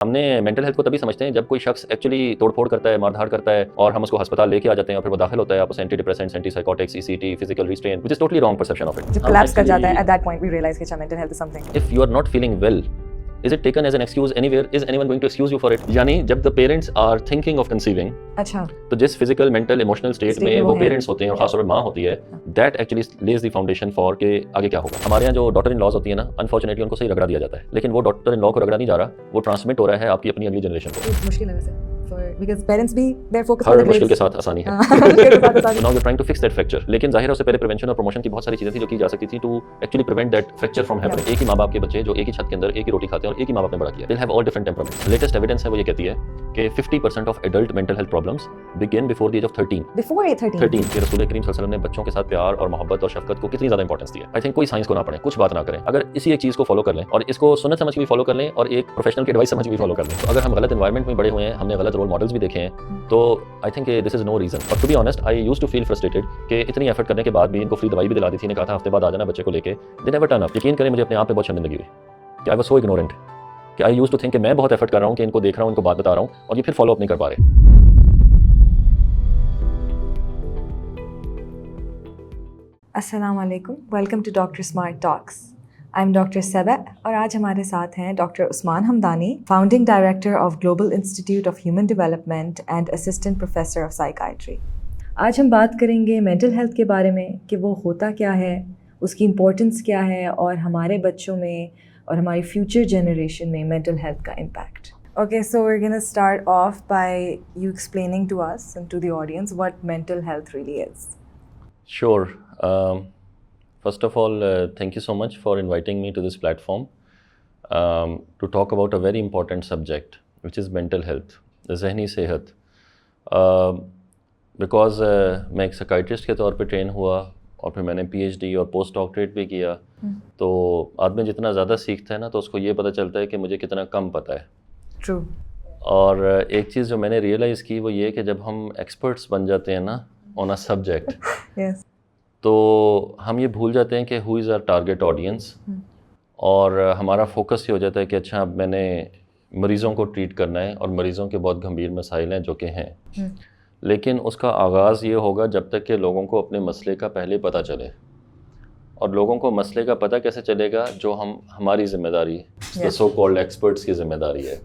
ہم نے mental health کو تبھی سمجھتے ہیں جب کوئی شخص ایکچولی توڑ پھوڑ کرتا ہے، مار دھاڑ کرتا ہے، اور ہم اس کو ہسپتال لے کے آ جاتے ہیں اور پھر وہ داخل ہوتا ہے، آپ اسے anti depressants, anti psychotics, E C T, physical restraint, which is totally wrong perception of it. جب کلیپس کر جاتا ہے at that point we realize کہ mental health is something. If you are not feeling well, is it taken as an excuse anywhere? Is anyone going to excuse you for it? یعنی جب the parents are thinking of conceiving، اچھا تو جس physical mental emotional state میں وہ parents ہوتے ہیں اور خاص طور پہ ماں ہوتی ہے، that actually lays the foundation for کہ آگے کیا ہوگا. ہمارے یہاں جو ڈاٹر ان لاز ہوتی ہیں نا، انفارچونیٹلی ان کو صحیح رگڑا دیا جاتا ہے، لیکن وہ ڈاٹر ان لا کو رگڑا نہیں جا رہا، وہ ٹرانسمٹ ہو رہا ہے آپ کی اپنی اگلی جنریشن کو. مشکل ہے ویسے because parents بھی their focus ہر مشکل کے ساتھ آسانی ہے. Now we're trying to fix that fracture. لیکن ظاہر ہے اس سے پہلے پریونشن اور پروموشن کی بہت ساری چیزیں تھیں جو کی جا سکتی تھی to actually prevent that fracture from happening. ایک ہی ماں باپ کے بچے جو ایک ہی چھت کے اندر ایک ہی روٹی کھاتے ہیں اور ایک ہی ماں باپ نے بڑا کیا. They'll have all different temperaments. Latest evidence ہے وہ یہ کہتی ہے کہ 50% of adult mental health problems begin before the age of 13. before 13 کہ رسول کریم صلی اللہ علیہ وسلم نے بچوں کے ساتھ پیار اور محبت اور شفقت کو کتنی زیادہ امپورٹنس دی ہے. آئی تھنک کوئی سائنس کو نہ پڑھیں، کچھ بات نہ کریں، اگر اسی ایک چیز کو فالو کر لیں اور اس کو سنت سمجھ کے بھی فالو کر لیں اور ایک پروفیشنل کی ایڈوائس سمجھ کے بھی فالو کر لیں، تو اگر ہم غلط انوائرمنٹ میں بڑے ہوئے ہیں، ہم نے غلط رول ماڈلز بھی دیکھے ہیں، تو I think this is no reason. اور to be honest I used to feel frustrated کہ اتنی ایفرٹ کرنے کے بعد بھی ان کو فری دوائی بھی دلا دی تھی، نے کہا تھا ہفتے بعد آ جانا بچے کو لے کے، دے نیور ٹرن اپ. یقین کریں مجھے اپنے آپ پہ بہت شرمندگی ہوئی کہ آئی واز سو اگنورنٹ کہ آئی یوز ٹو تھنک کہ میں بہت ایفرٹ کر رہا ہوں کہ ان کو دیکھ رہا ہوں، ان کو بات بتا رہا ہوں، اور یہ پھر فالو اپ نہیں کر پا رہے. السلام علیکم، welcome to Doctor Smart Talks. I am doctor Saba اور آج ہمارے ساتھ ہیں doctor Usman Hamdani, founding director of global institute of human development and assistant professor of psychiatry. آج ہم بات کریں گے مینٹل ہیلتھ کے بارے میں کہ وہ ہوتا کیا ہے، اس کی امپورٹنس کیا ہے، اور ہمارے بچوں میں اور ہماری فیوچر جنریشن میں مینٹل ہیلتھ کا impact. Okay, so we're going to start off by you explaining to us and to the audience what mental health really is. Sure. First of all, thank you so much for inviting me to this platform to talk about a very important subject, which is mental health, ذہنی صحت. Because میں ایک psychiatrist کے طور پہ train ہوا اور پھر میں نے پی ایچ ڈی اور پوسٹ ڈاکٹریٹ بھی کیا، تو آدمی جتنا زیادہ سیکھتا ہے نا تو اس کو یہ پتہ چلتا ہے کہ مجھے کتنا کم پتہ ہے. True. اور ایک چیز جو میں نے ریئلائز کی وہ یہ کہ جب ہم ایکسپرٹس بن جاتے ہیں نا آن اے سبجیکٹ، Yes. تو ہم یہ بھول جاتے ہیں کہ ہو از آر ٹارگیٹ آڈینس، اور ہمارا فوکس یہ ہو جاتا ہے کہ اچھا اب میں نے مریضوں کو ٹریٹ کرنا ہے اور مریضوں کے بہت گمبھیر مسائل ہیں جو کہ ہیں. لیکن اس کا آغاز یہ ہوگا جب تک کہ لوگوں کو اپنے مسئلے کا پہلے پتہ چلے. اور لوگوں کو مسئلے کا پتہ کیسے چلے گا؟ جو ہماری ذمہ داری ہے، سو کالڈ ایکسپرٹس کی ذمہ داری ہے.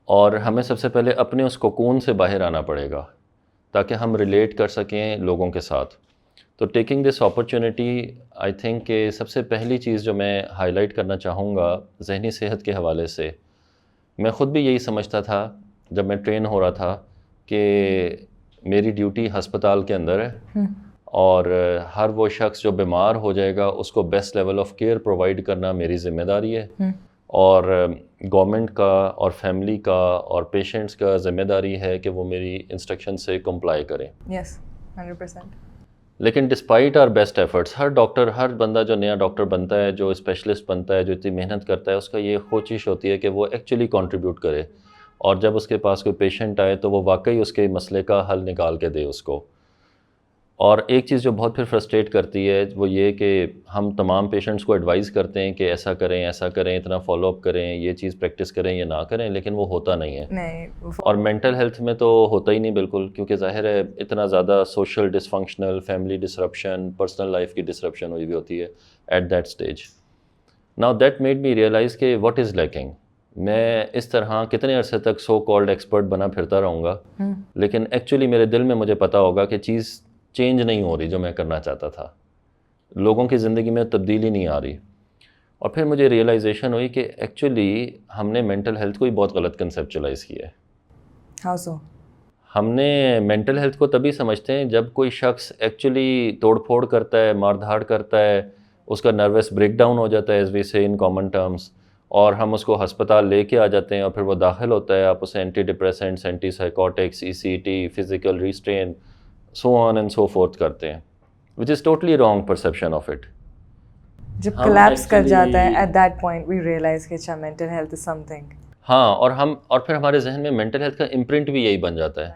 اور ہمیں سب سے پہلے اپنے اس کوکون سے باہر آنا پڑے گا تاکہ ہم ریلیٹ کر سکیں لوگوں کے ساتھ. تو taking this opportunity, I think کہ سب سے پہلی چیز جو میں ہائی لائٹ کرنا چاہوں گا ذہنی صحت کے حوالے سے، میں خود بھی یہی سمجھتا تھا جب میں ٹرین ہو رہا تھا کہ میری ڈیوٹی ہسپتال کے اندر ہے، اور ہر وہ شخص جو بیمار ہو جائے گا اس کو best level of care provide کرنا میری ذمہ داری ہے، اور گورنمنٹ کا اور فیملی کا اور پیشنٹس کا ذمہ داری ہے کہ وہ میری انسٹرکشن سے کمپلائی کریں. Yes, 100%. لیکن ڈسپائٹ آر بیسٹ ایفرٹس، ہر ڈاکٹر، ہر بندہ جو نیا ڈاکٹر بنتا ہے، جو اسپیشلسٹ بنتا ہے، جو اتنی محنت کرتا ہے، اس کا یہ کوشش ہوتی ہے کہ وہ ایکچولی کنٹریبیوٹ کرے، اور جب اس کے پاس کوئی پیشنٹ آئے تو وہ واقعی اس کے مسئلے کا حل نکال کے دے اس کو. اور ایک چیز جو بہت پھر فرسٹریٹ کرتی ہے وہ یہ کہ ہم تمام پیشنٹس کو ایڈوائز کرتے ہیں کہ ایسا کریں، ایسا کریں، اتنا فالو اپ کریں، یہ چیز پریکٹس کریں یا نہ کریں، لیکن وہ ہوتا نہیں ہے. اور مینٹل ہیلتھ میں تو ہوتا ہی نہیں بالکل، کیونکہ ظاہر ہے اتنا زیادہ social dysfunctional, family disruption, personal life کی ڈسرپشن ہوئی بھی ہوتی ہے at that stage. Now that made me realise کہ واٹ از لیکنگ. میں اس طرح کتنے عرصے تک سو کالڈ ایکسپرٹ بنا پھرتا رہوں گا، لیکن ایکچولی میرے دل میں مجھے پتہ ہوگا کہ چیز چینج نہیں ہو رہی جو میں کرنا چاہتا تھا، لوگوں کی زندگی میں تبدیلی نہیں آ رہی. اور پھر مجھے ریئلائزیشن ہوئی کہ ایکچولی ہم نے مینٹل ہیلتھ کو ہی بہت غلط کنسیپچلائز کیا ہے. How so? ہم نے مینٹل ہیلتھ کو تبھی سمجھتے ہیں جب کوئی شخص ایکچولی توڑ پھوڑ کرتا ہے، مار دھاڑ کرتا ہے، اس کا نروس بریک ڈاؤن ہو جاتا ہے ایز وی سے ان کامن ٹرمز، اور ہم اس کو ہسپتال لے کے آ جاتے ہیں اور پھر وہ داخل ہوتا ہے، آپ اسے anti depressants, anti psychotics, E C T, physical restraint, so on and so forth کرتے ہیں، which is totally wrong perception of it. جب کلیپس کر جاتا ہے at that point we realize کہ اچھا mental health is something. ہاں، اور پھر ہمارے ذہن میں مینٹل ہیلتھ کا امپرنٹ بھی یہی بن جاتا ہے.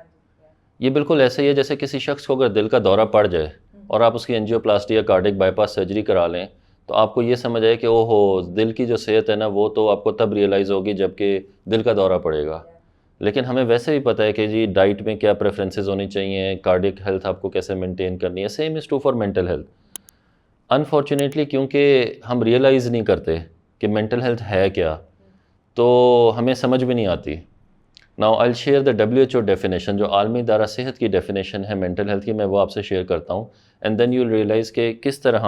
یہ بالکل ایسے ہی ہے جیسے کسی شخص کو اگر دل کا دورہ پڑ جائے اور آپ اس کی انجیو پلاسٹی یا کارڈک بائی پاس سرجری کرا لیں تو آپ کو یہ سمجھ آئے کہ او ہو دل کی جو صحت ہے نا وہ تو آپ کو تب ریئلائز ہوگی جب کہ دل کا دورہ پڑے گا. لیکن ہمیں ویسے بھی پتہ ہے کہ جی ڈائٹ میں کیا پریفرنسز ہونی چاہیے, کارڈک ہیلتھ آپ کو کیسے مینٹین کرنی ہے. Same is true for mental health. Unfortunately کیونکہ ہم ریئلائز نہیں کرتے کہ مینٹل ہیلتھ ہے کیا, تو ہمیں سمجھ بھی نہیں آتی. Now I share the WHO definition, جو عالمی ادارہ صحت کی ڈیفینیشن ہے مینٹل ہیلتھ کی, میں وہ آپ سے شیئر کرتا ہوں. And then you will realise کہ کس طرح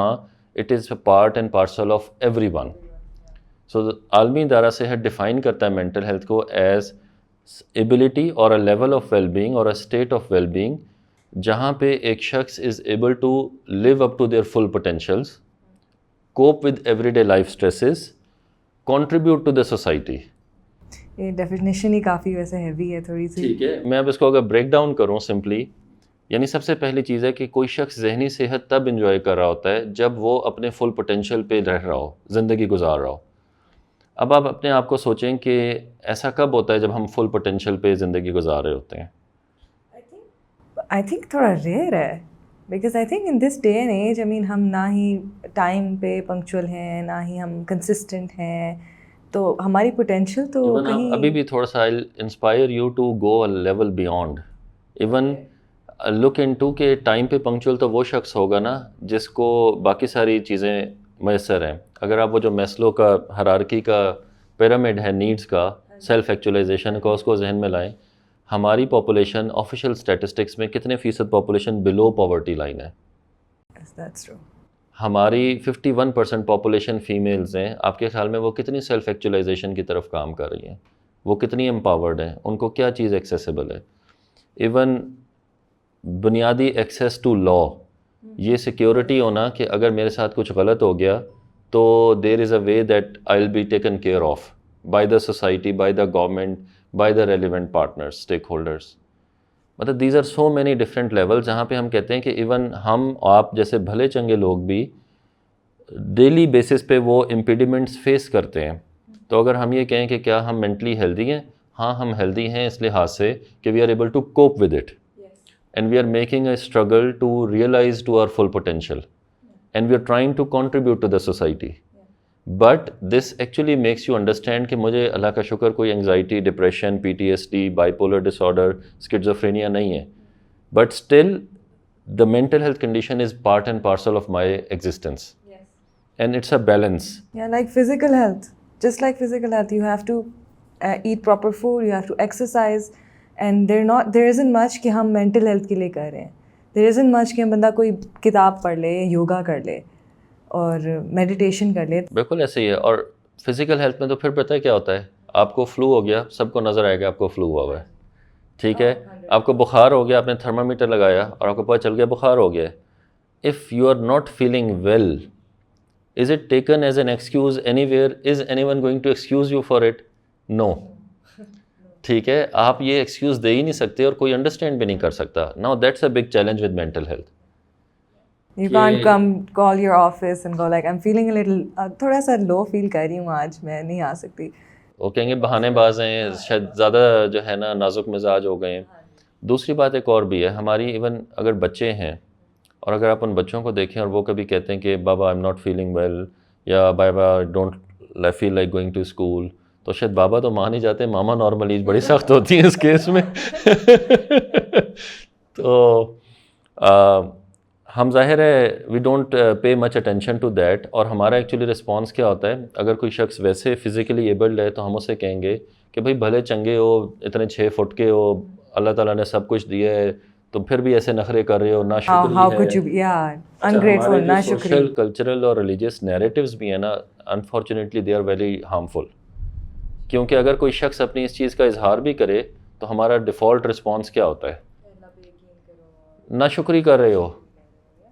it is a part and parcel of everyone. So عالمی ادارہ صحت ڈیفائن کرتا ہے مینٹل ہیلتھ کو ایز ایبلٹی اور a level of well being اور a state of well being جہاں پہ ایک شخص is able to live up to their full potentials, cope with everyday life stresses, contribute to the society. یہ definition ہی کافی ویسے heavy ہے تھوڑی سی. ٹھیک ہے, میں اب اس کو اگر بریک ڈاؤن کروں سمپلی, یعنی سب سے پہلی چیز ہے کہ کوئی شخص ذہنی صحت تب انجوائے کر رہا ہوتا ہے جب وہ اپنے فل پوٹینشیل پہ رہ رہا ہو, زندگی گزار رہا ہو. اب آپ اپنے آپ کو سوچیں کہ ایسا کب ہوتا ہے جب ہم فل پوٹینشیل پہ زندگی گزار رہے ہوتے ہیں؟ آئی تھنک تھوڑا ریئر ہے, because I think in this day and age ہم نہ ہی ٹائم پہ پنکچوئل ہیں, نہ ہی ہم کنسسٹنٹ ہیں, تو ہماری پوٹینشیل تو کہیں ابھی بھی تھوڑا سا inspire you to go a level beyond. Even look into کہ ٹائم پہ پنکچوئل تو وہ شخص ہوگا نا جس کو باقی ساری چیزیں میسر ہیں. اگر آپ وہ جو میسلو کا ہرارکی کا پیرامڈ ہے نیڈس کا, سیلف ایکچولائزیشن کا, اس کو ذہن میں لائیں. ہماری پاپولیشن آفیشیل اسٹیٹسٹکس میں کتنے فیصد پاپولیشن بلو پاورٹی لائن ہے؟ ہماری 51% پاپولیشن فیمیلز ہیں. آپ کے خیال میں وہ کتنی سیلف ایکچولائزیشن کی طرف کام کر رہی ہیں؟ وہ کتنی امپاورڈ ہیں؟ ان کو کیا چیز ایکسیسیبل ہے؟ ایون بنیادی ایکسیس ٹو لا, یہ سیکیورٹی ہونا کہ اگر میرے ساتھ کچھ غلط ہو گیا تو there is a way that I will be taken care of by the society, by the government, by the relevant partners, stakeholders. مطلب these are so many different level جہاں پہ ہم کہتے ہیں کہ ایون ہم آپ جیسے بھلے چنگے لوگ بھی ڈیلی بیسس پہ وہ امپیڈیمنٹس فیس کرتے ہیں. تو اگر ہم یہ کہیں کہ کیا ہم مینٹلی ہیلدی ہیں؟ ہاں ہم ہیلدی ہیں اس لحاظ سے کہ we are able to cope with it, and we are making a struggle to realise to our full potential, and we are trying to contribute to the society. But this actually makes you understand کہ مجھے اللہ کا شکر کوئی anxiety, depression, PTSD, bipolar disorder, schizophrenia نہیں ہے. But still the mental health condition is part and parcel of my existence, and it's a balance. Like physical health, just like physical health, you have to eat proper food, you have to exercise, and there isn't much کہ ہم mental health کے لیے کر رہے ہیں. دیر isn't much کہ بندہ کوئی کتاب پڑھ لے, یوگا کر لے اور میڈیٹیشن کر لے. بالکل ایسے ہی ہے. اور فزیکل ہیلتھ میں تو پھر پتہ ہے کیا ہوتا ہے, آپ کو فلو ہو گیا, سب کو نظر آئے گا آپ کو فلو ہوا ہوا ہے, ٹھیک ہے. آپ کو بخار ہو گیا, آپ نے تھرمامیٹر لگایا اور آپ کو پتہ چل گیا بخار ہو گیا. If you are not feeling well, is it taken as an excuse anywhere? Is anyone going to excuse you for it? No. ٹھیک ہے, آپ یہ ایکسکیوز دے ہی نہیں سکتے اور کوئی انڈرسٹینڈ بھی نہیں کر سکتا. Now that's a big challenge with mental health. You can't come call your office and go like I'm feeling a little تھوڑا سا لو فیل کر رہی ہوں آج, میں نہیں آ سکتی. وہ کہیں گے بہانے باز ہیں, شاید زیادہ جو ہے نا نازک مزاج ہو گئے ہیں. دوسری بات ایک اور بھی ہے ہماری, ایون اگر بچے ہیں اور اگر آپ ان بچوں کو دیکھیں اور وہ کبھی کہتے ہیں کہ بابا I am not feeling well, یا بابا don't feel like going to school, تو شاید بابا تو مان ہی جاتے ہیں, ماما نارملی بڑی سخت ہوتی ہیں اس کیس میں. تو ہم ظاہر ہے we don't pay much attention to that. اور ہمارا ایکچولی رسپانس کیا ہوتا ہے, اگر کوئی شخص ویسے فزیکلی ایبلڈ ہے تو ہم اسے کہیں گے کہ بھائی بھلے چنگے ہو, اتنے 6 فٹ کے ہو, اللہ تعالیٰ نے سب کچھ دیا ہے, تو پھر بھی ایسے نخرے کر رہے ہو, نہ شکری ہے. سوشل, کلچرل اور ریلیجیس نیریٹیوز بھی ہیں نا, unfortunately they are very harmful. کیونکہ اگر کوئی شخص اپنی اس چیز کا اظہار بھی کرے تو ہمارا ڈیفالٹ رسپانس کیا ہوتا ہے؟ نہ شکری کر رہے ہو,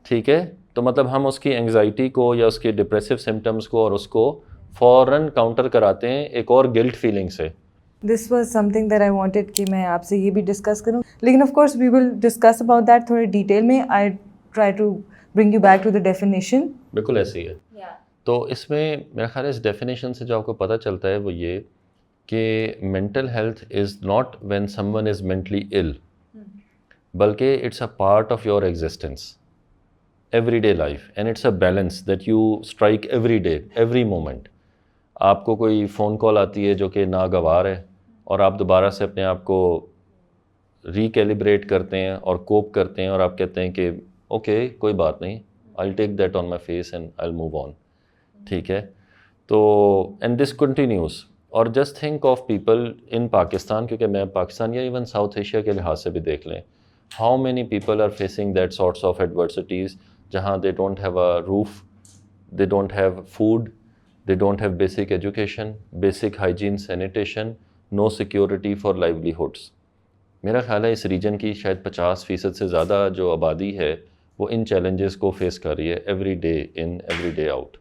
ٹھیک ہے. تو مطلب ہم اس کی انگزائٹی کو یا اس کے ڈپریسو سمٹمس کو اور اس کو فوراً کاؤنٹر کراتے ہیں ایک اور گلٹ فیلنگ سے. This was something that I wanted کہ میں آپ سے یہ بھی ڈسکس کروں, لیکن of course we will discuss about that تھوڑے ڈیٹیل میں. I try to bring you back to the definition. بالکل ایسی ہے. تو اس میں میرا خیال ہے اس ڈیفینیشن سے جو آپ کو پتہ چلتا ہے وہ یہ کہ mental health is not when someone is mentally ill, بلکہ it's a part of your existence. everyday life, and it's a balance that you strike every day, every moment. آپ کو کوئی فون کال آتی ہے جو کہ ناگوار ہے اور آپ دوبارہ سے اپنے آپ کو ریکیلیبریٹ کرتے ہیں اور کوپ کرتے ہیں اور آپ کہتے ہیں کہ اوکے کوئی بات نہیں, I'll take that on my face and I'll move on. ٹھیک ہے, تو اینڈ دس کنٹینیوز. اور just think of people in Pakistan, کیونکہ میں پاکستان یا ایون ساؤتھ ایشیا کے لحاظ سے بھی دیکھ لیں, how many people are facing that sorts of adversities جہاں they don't have a roof, they don't have food, they don't have basic education, basic hygiene, sanitation, no security for livelihoods. میرا خیال ہے اس ریجن کی شاید 50% سے زیادہ جو آبادی ہے وہ ان چیلنجز کو فیس کر رہی ہے every day in every day out.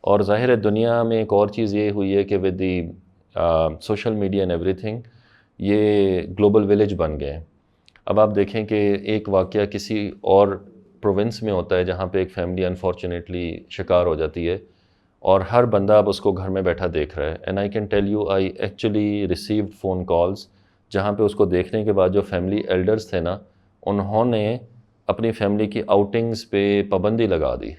اور ظاہر ہے دنیا میں ایک اور چیز یہ ہوئی ہے کہ with the social media and every thing یہ گلوبل ولیج بن گئے ہیں. اب آپ دیکھیں کہ ایک واقعہ کسی اور پروونس میں ہوتا ہے جہاں پہ ایک فیملی انفارچونیٹلی شکار ہو جاتی ہے اور ہر بندہ اب اس کو گھر میں بیٹھا دیکھ رہا ہے. And I can tell you I actually received phone calls جہاں پہ اس کو دیکھنے کے بعد جو فیملی ایلڈرز تھے نا, انہوں نے اپنی فیملی کی آؤٹنگز پہ پابندی لگا دی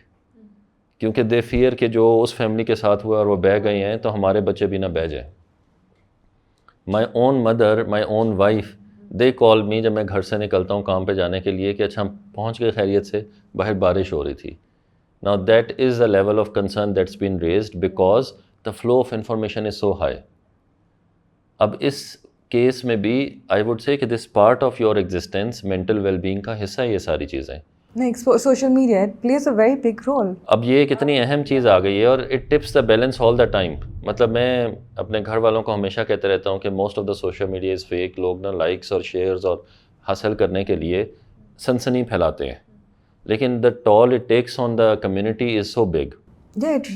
کیونکہ دے فیئر کہ جو اس فیملی کے ساتھ ہوا اور وہ بہہ گئے ہیں تو ہمارے بچے بھی نہ بہہ جائیں. مائی اون مدر, مائی اون وائف, دے کال می جب میں گھر سے نکلتا ہوں کام پہ جانے کے لیے کہ اچھا ہم پہنچ گئے خیریت سے, باہر بارش ہو رہی تھی. Now that is the level of concern that's been raised because the flow of information is so high. اب اس کیس میں بھی I would say کہ this part of your existence mental well-being کا حصہ ہے یہ ساری چیزیں. نہیں, social media plays a very big role. اب یہ کتنی اہم چیز آ گئی ہے اور it tips the balance all the time. مطلب میں اپنے گھر والوں کو ہمیشہ کہتے رہتا ہوں کہ most of the social media is fake. لوگ نا لائکس اور شیئرز اور حاصل کرنے کے لیے سنسنی پھیلاتے ہیں, لیکن the toll it takes on the community is so big. Yeah, it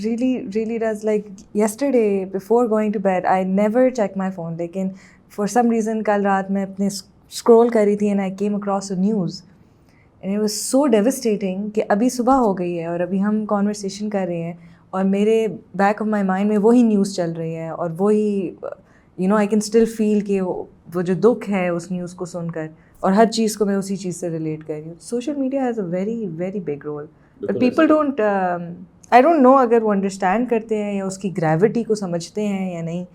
really does. Like yesterday before going to bed I never check my phone, لیکن for some reason کل رات میں اپنے scroll کر رہی تھی and I came across a news and it was so devastating کہ ابھی صبح ہو گئی ہے اور ابھی ہم conversation کر رہے ہیں اور میرے back of my mind میں وہی نیوز چل رہی ہے اور وہی I can still feel کہ وہ جو دکھ ہے اس نیوز کو سن کر اور ہر چیز کو میں اسی چیز سے ریلیٹ کر رہی ہوں. Social media has a very very big role but people don't, I don't know اگر وہ انڈرسٹینڈ کرتے ہیں یا اس کی گریوٹی کو سمجھتے ہیں یا نہیں.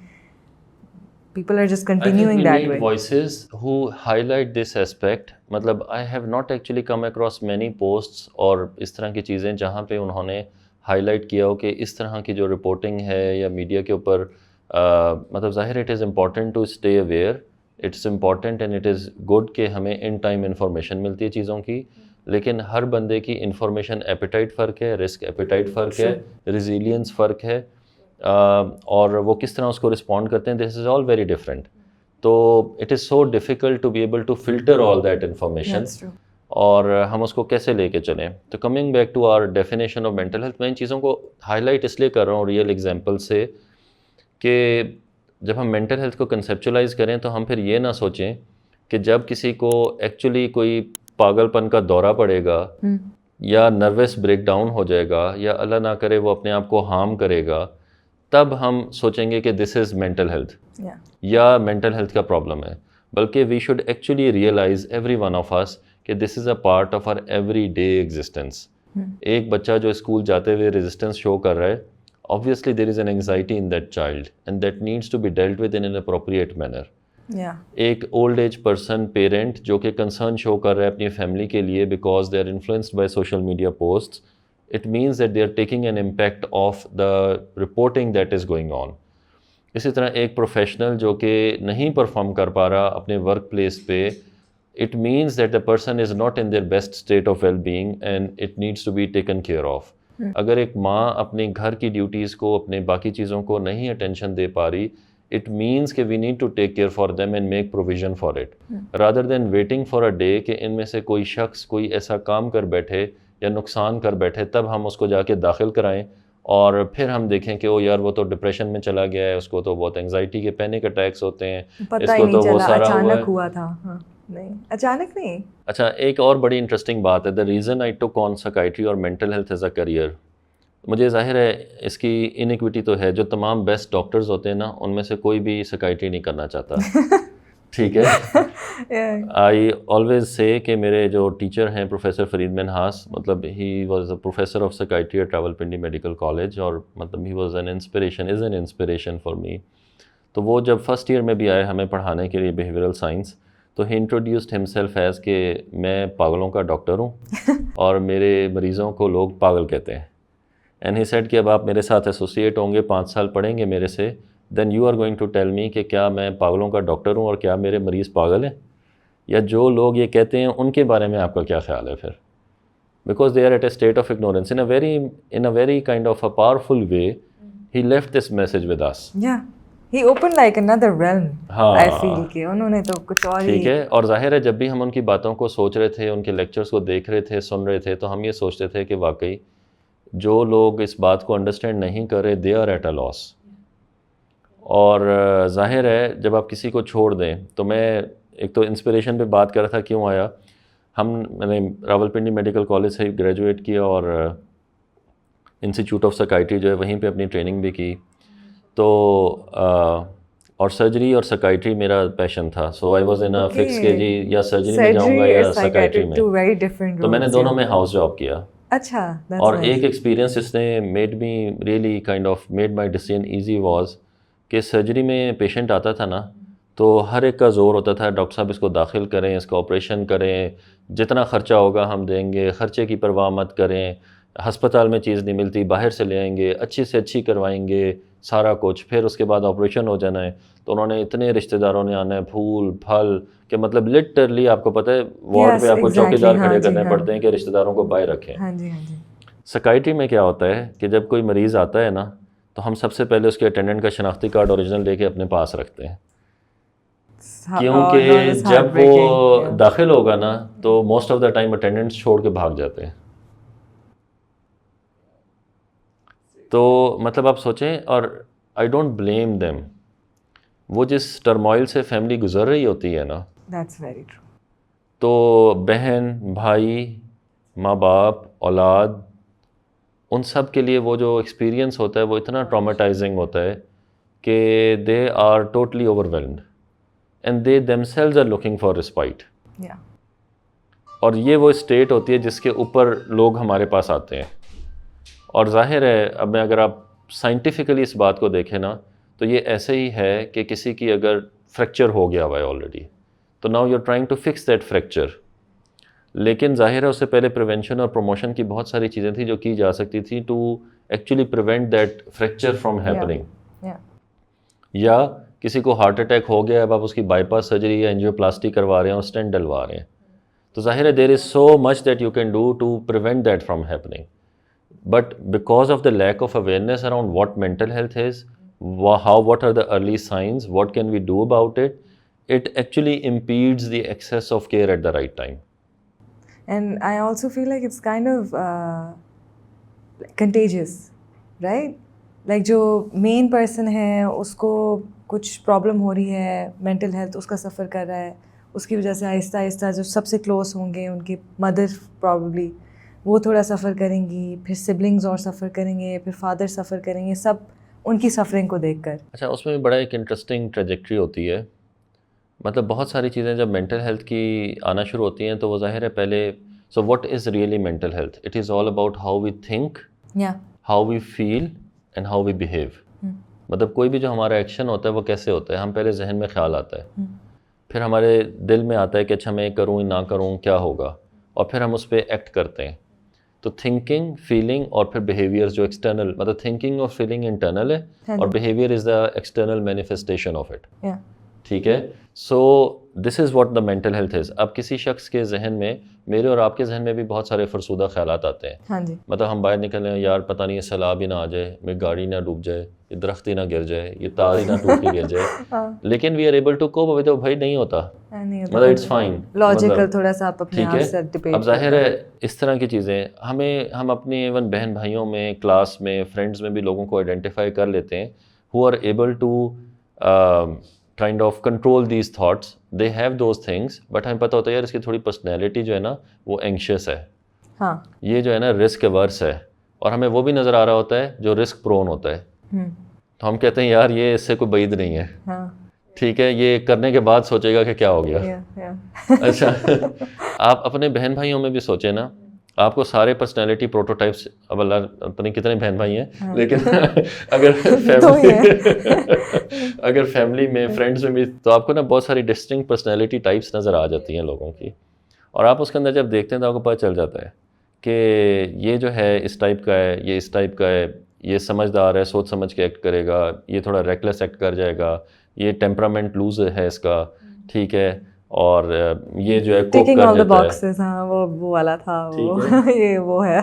People are just continuing that way. I think we need voices who highlight this aspect. مطلب I have not actually come across many posts اور اس طرح کی چیزیں جہاں پہ انہوں نے ہائی کیا ہو کہ اس طرح کی جو رپورٹنگ ہے یا میڈیا کے اوپر مطلب ظاہر it is important to stay aware, it's important and it is good کہ ہمیں ان ٹائم انفارمیشن ملتی ہے چیزوں کی, لیکن ہر بندے کی انفارمیشن ایپیٹائٹ فرق ہے, رسک ایپیٹائٹ فرق ہے, ریزیلینس فرق ہے, اور وہ کس طرح اس کو رسپونڈ کرتے ہیں, this is all very different. تو it is so difficult to be able to filter all that information اور ہم اس کو کیسے لے کے چلیں. تو coming back to our definition of mental health, میں ان چیزوں کو ہائی لائٹ اس لیے کر رہا ہوں ریئل ایگزامپل سے کہ جب ہم مینٹل ہیلتھ کو کنسیپچولائز کریں تو ہم پھر یہ نہ سوچیں کہ جب کسی کو ایکچولی کوئی پاگل پن کا دورہ پڑے گا یا نروس بریک ڈاؤن ہو جائے گا یا اللہ نہ کرے وہ اپنے آپ کو ہارم کرے گا, تب ہم سوچیں گے کہ دس از مینٹل ہیلتھ یا مینٹل ہیلتھ کا پرابلم ہے. بلکہ we should actually realise everyone of us کہ this is a part of our everyday existence. ایک بچہ جو اسکول جاتے ہوئے ریزسٹنس شو کر رہا ہے, obviously there is an anxiety in that child and that needs to be dealt with in an appropriate manner. ایک اولڈ ایج پرسن پیرنٹ جو کہ کنسرن شو کر رہا ہے اپنی فیملی کے لیے because they are influenced by social media posts, it means that they are taking an impact of the reporting that is going on. اسی طرح ایک پروفیشنل جو کہ نہیں پرفارم کر پا رہا اپنے ورک پلیس پہ, it means that the person is not in their best state of well being and it needs to be taken care of. اگر ایک ماں اپنے گھر کی ڈیوٹیز کو, اپنے باقی چیزوں کو نہیں اٹینشن دے پا رہی, اٹ مینس کہ we need to take care for them and make provision for it rather than waiting for a day کہ ان میں سے کوئی شخص کوئی ایسا کام کر بیٹھے یا نقصان کر بیٹھے تب ہم اس کو جا کے داخل کرائیں اور پھر ہم دیکھیں کہ او یار وہ تو ڈپریشن میں چلا گیا ہے, اس کو تو بہت انگزائٹی کے پینک اٹیکس ہوتے ہیں, اس کو تو وہ سارا ہوا تھا. نہیں, اچانک نہیں. اچھا, ایک اور بڑی انٹرسٹنگ بات ہے, دا ریزن آئی ٹوک آن سائیکائٹری اور mental health as a career. مجھے ظاہر ہے اس کی انیکویٹی تو ہے, جو تمام بیسٹ ڈاکٹرز ہوتے ہیں نا ان میں سے کوئی بھی سائیکائٹری نہیں کرنا چاہتا. ٹھیک ہے. آئی آلویز سے کہ میرے جو ٹیچر ہیں پروفیسر فرید منہاس, مطلب he was a professor of psychiatry at Rawalpindi medical college, اور مطلب he was an inspiration, is an inspiration for me. تو وہ جب فرسٹ ایئر میں بھی آئے ہمیں پڑھانے کے لیے بیہیویئرل سائنس, تو ہی انٹروڈیوسڈ ہمسیلف ایز کہ میں پاگلوں کا ڈاکٹر ہوں اور میرے مریضوں کو لوگ پاگل کہتے ہیں. اینڈ ہی سیڈ کہ اب آپ میرے ساتھ ایسوسیٹ ہوں گے, 5 سال پڑھیں گے میرے سے, then you are going to tell me کہ کیا میں پاگلوں کا ڈاکٹر ہوں اور کیا میرے مریض پاگل ہیں, یا جو لوگ یہ کہتے ہیں ان کے بارے میں آپ کا کیا خیال ہے پھر. Because they are at a state of ignorance. In a very kind of a powerful way he left this message with us. He opened like another realm. I feel کہ انہوں نے تو کچھ اور ہی. ٹھیک ہے. اور ظاہر ہے جب بھی ہم ان کی باتوں کو سوچ رہے تھے, ان کے لیکچرز کو دیکھ رہے تھے, سن رہے تھے, تو ہم یہ سوچتے تھے کہ واقعی جو لوگ اس بات کو انڈرسٹینڈ نہیں کر رہے, دے آر ایٹ اے لاس. اور ظاہر ہے جب آپ کسی کو چھوڑ دیں, تو میں ایک تو انسپریشن پہ بات کر رہا تھا کیوں آیا. میں نے راولپنڈی میڈیکل کالج سے گریجویٹ کیا اور انسٹیٹیوٹ آف سائکائٹری جو ہے وہیں پہ اپنی ٹریننگ بھی کی. تو اور سرجری اور سائکائٹری میرا پیشن تھا. سو I was in a fix کہ جی یا سرجری میں جاؤں گا یا سائکائٹری میں. تو میں نے دونوں میں ہاؤس جاب کیا. اچھا. اور ایک ایکسپیرینس اس نے made me really kind of made my decision easy was کہ سرجری میں پیشنٹ آتا تھا نا, تو ہر ایک کا زور ہوتا تھا ڈاکٹر صاحب اس کو داخل کریں, اس کا آپریشن کریں, جتنا خرچہ ہوگا ہم دیں گے, خرچے کی پرواہ مت کریں, ہسپتال میں چیز نہیں ملتی باہر سے لے آئیں گے, اچھی سے اچھی کروائیں گے سارا کچھ, پھر اس کے بعد آپریشن ہو جانا ہے. تو انہوں نے اتنے رشتہ داروں نے آنا ہے, پھول پھل, کہ مطلب لٹرلی آپ کو پتہ ہے وارڈ پہ آپ کو چوکیدار کھڑے کرنے پڑتے ہیں کہ رشتہ داروں کو باہر رکھیں. سائکائٹری میں کیا ہوتا ہے کہ جب کوئی مریض آتا ہے نا, تو ہم سب سے پہلے اس کے اٹینڈنٹ کا شناختی کارڈ اوریجنل لے کے اپنے پاس رکھتے ہیں, کیونکہ جب وہ داخل ہوگا نا تو most of the time attendants چھوڑ کے بھاگ جاتے ہیں. تو مطلب آپ سوچیں, اور آئی ڈونٹ بلیم دیم, وہ جس ٹرموائل سے فیملی گزر رہی ہوتی ہے نا, That's very true. تو بہن بھائی ماں باپ اولاد, ان سب کے لیے وہ جو ایکسپیرینس ہوتا ہے وہ اتنا ٹرامیٹائزنگ ہوتا ہے کہ they are totally overwhelmed and they themselves are looking for respite. اور یہ وہ اسٹیٹ ہوتی ہے جس کے اوپر لوگ ہمارے پاس آتے ہیں. اور ظاہر ہے اب میں اگر آپ سائنٹیفکلی اس بات کو دیکھیں نا, تو یہ ایسے ہی ہے کہ کسی کی اگر فریکچر ہو گیا ہوا ہے آلریڈی, تو now you are trying to fix that fracture. لیکن ظاہر ہے اس سے پہلے پریونشن اور پروموشن کی بہت ساری چیزیں تھیں جو کی جا سکتی تھیں to actually prevent that fracture from happening. یا کسی کو ہارٹ اٹیک ہو گیا, اب آپ اس کی بائی پاس سرجری یا انجیو پلاسٹی کروا رہے ہیں اور اسٹینٹ ڈلوا رہے ہیں, تو ظاہر ہے there is so much that you can do to prevent that from happening. But because of the lack of awareness around what mental health is, what are the early signs, what can we do about it, it actually impedes the access of care at the right time. And I also feel like it's kind of contagious, right? Like جو main person ہے اس کو کچھ problem ہو رہی ہے, mental health اس کا سفر کر رہا ہے, اس کی وجہ سے آہستہ آہستہ جو سب سے کلوز ہوں گے, ان کی مدر probably, وہ تھوڑا سفر کریں گی, پھر سبلنگز اور سفر کریں گے, پھر فادر سفر کریں گے, سب ان کی سفرنگ کو دیکھ کر. اچھا, اس میں بھی بڑا ایک انٹرسٹنگ ٹریجیکٹری ہوتی ہے. مطلب بہت ساری چیزیں جب مینٹل ہیلتھ کی آنا شروع ہوتی ہیں تو وہ ظاہر ہے پہلے, so what is really mental health? It is all about how we think, how we feel and how we behave. مطلب کوئی بھی جو ہمارا ایکشن ہوتا ہے وہ کیسے ہوتا ہے, ہم پہلے ذہن میں خیال آتا ہے, پھر ہمارے دل میں آتا ہے کہ اچھا میں کروں نہ کروں کیا ہوگا, اور پھر ہم اس پہ ایکٹ کرتے ہیں. تو تھنکنگ, فیلنگ اور پھر بیہیویئر جو ایکسٹرنل, مطلب تھنکنگ اور فیلنگ انٹرنل ہے اور behaviour is the external manifestation of it. ٹھیک ہے. So this is what the mental health is. اب کسی شخص کے ذہن میں, میرے اور آپ کے ذہن میں بھی بہت سارے فرسودہ خیالات آتے ہیں. مطلب ہم باہر نکلیں, یار پتہ نہیں یہ سیلاب ہی نہ آ جائے, میری گاڑی نہ ڈوب جائے, یہ درخت ہی نہ گر جائے, یہ تار ہی نہ ٹوٹ کے گر جائے. لیکن we are able to cope with, بھائی نہیں ہوتا, مطلب اٹس فائن, لاجیکل تھوڑا سا آپ اپنے آپ سے ڈیبیٹ. اب ظاہر ہے اس طرح کی چیزیں ہم اپنے ایون بہن بھائیوں میں, کلاس میں, فرینڈز میں بھی لوگوں کو آئیڈینٹیفائی کر لیتے ہیں who are able to kind of control these thoughts. They have those things, but ہمیں پتہ ہوتا ہے یار اس کی تھوڑی پرسنالٹی جو ہے نا وہ اینکشیس ہے, یہ جو ہے نا رسک ایورس ہے, اور ہمیں وہ بھی نظر آ رہا ہوتا ہے جو رسک پرون ہوتا ہے. تو ہم کہتے ہیں یار یہ اس سے کوئی بعید نہیں ہے, ٹھیک ہے, یہ کرنے کے بعد سوچے گا کہ کیا ہو گیا. اچھا, آپ اپنے بہن بھائیوں میں بھی سوچیں نا, آپ کو سارے پرسنالٹی پروٹوٹائپس, اب اللہ پتہ نہیں کتنے بہن بھائی ہیں, لیکن اگر فیملی میں فرینڈس میں بھی, تو آپ کو نا بہت ساری ڈسٹنکٹ پرسنالٹی ٹائپس نظر آ جاتی ہیں لوگوں کی, اور آپ اس کے اندر جب دیکھتے ہیں تو آپ کو پتہ چل جاتا ہے کہ یہ جو ہے اس ٹائپ کا ہے, یہ اس ٹائپ کا ہے, یہ سمجھدار ہے, سوچ سمجھ کے ایکٹ کرے گا, یہ تھوڑا ریکلیس ایکٹ کر جائے گا, یہ ٹیمپرامنٹ لوز ہے اس کا, ٹھیک ہے, اور یہ جو ہے کوپ کر جاتا ہے. ہاں وہ والا تھا, یہ وہ ہے.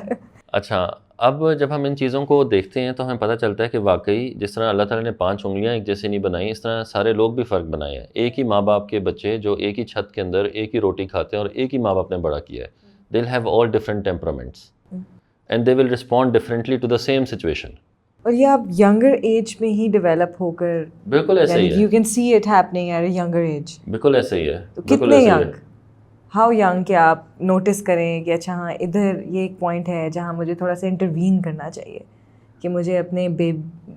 اچھا, اب جب ہم ان چیزوں کو دیکھتے ہیں تو ہمیں پتہ چلتا ہے کہ واقعی جس طرح اللہ تعالیٰ نے 5 انگلیاں ایک جیسے نہیں بنائی, اس طرح سارے لوگ بھی فرق بنائے ہیں. ایک ہی ماں باپ کے بچے جو ایک ہی چھت کے اندر ایک ہی روٹی کھاتے ہیں اور ایک ہی ماں باپ نے بڑا کیا ہے, they'll have all different temperaments and they will respond differently to the same situation. اور یہ آپ ینگر ایج میں ہی ڈیولپ ہو کر, بالکل ایسے ہی ہے, you can see it happening at a younger age. بالکل ایسے ہی ہے. تو کتنے ینگ, ہاؤ ینگ کہ آپ نوٹس کریں کہ اچھا ہاں ادھر یہ ایک پوائنٹ ہے جہاں مجھے تھوڑا سا انٹروین کرنا چاہیے, کہ مجھے اپنے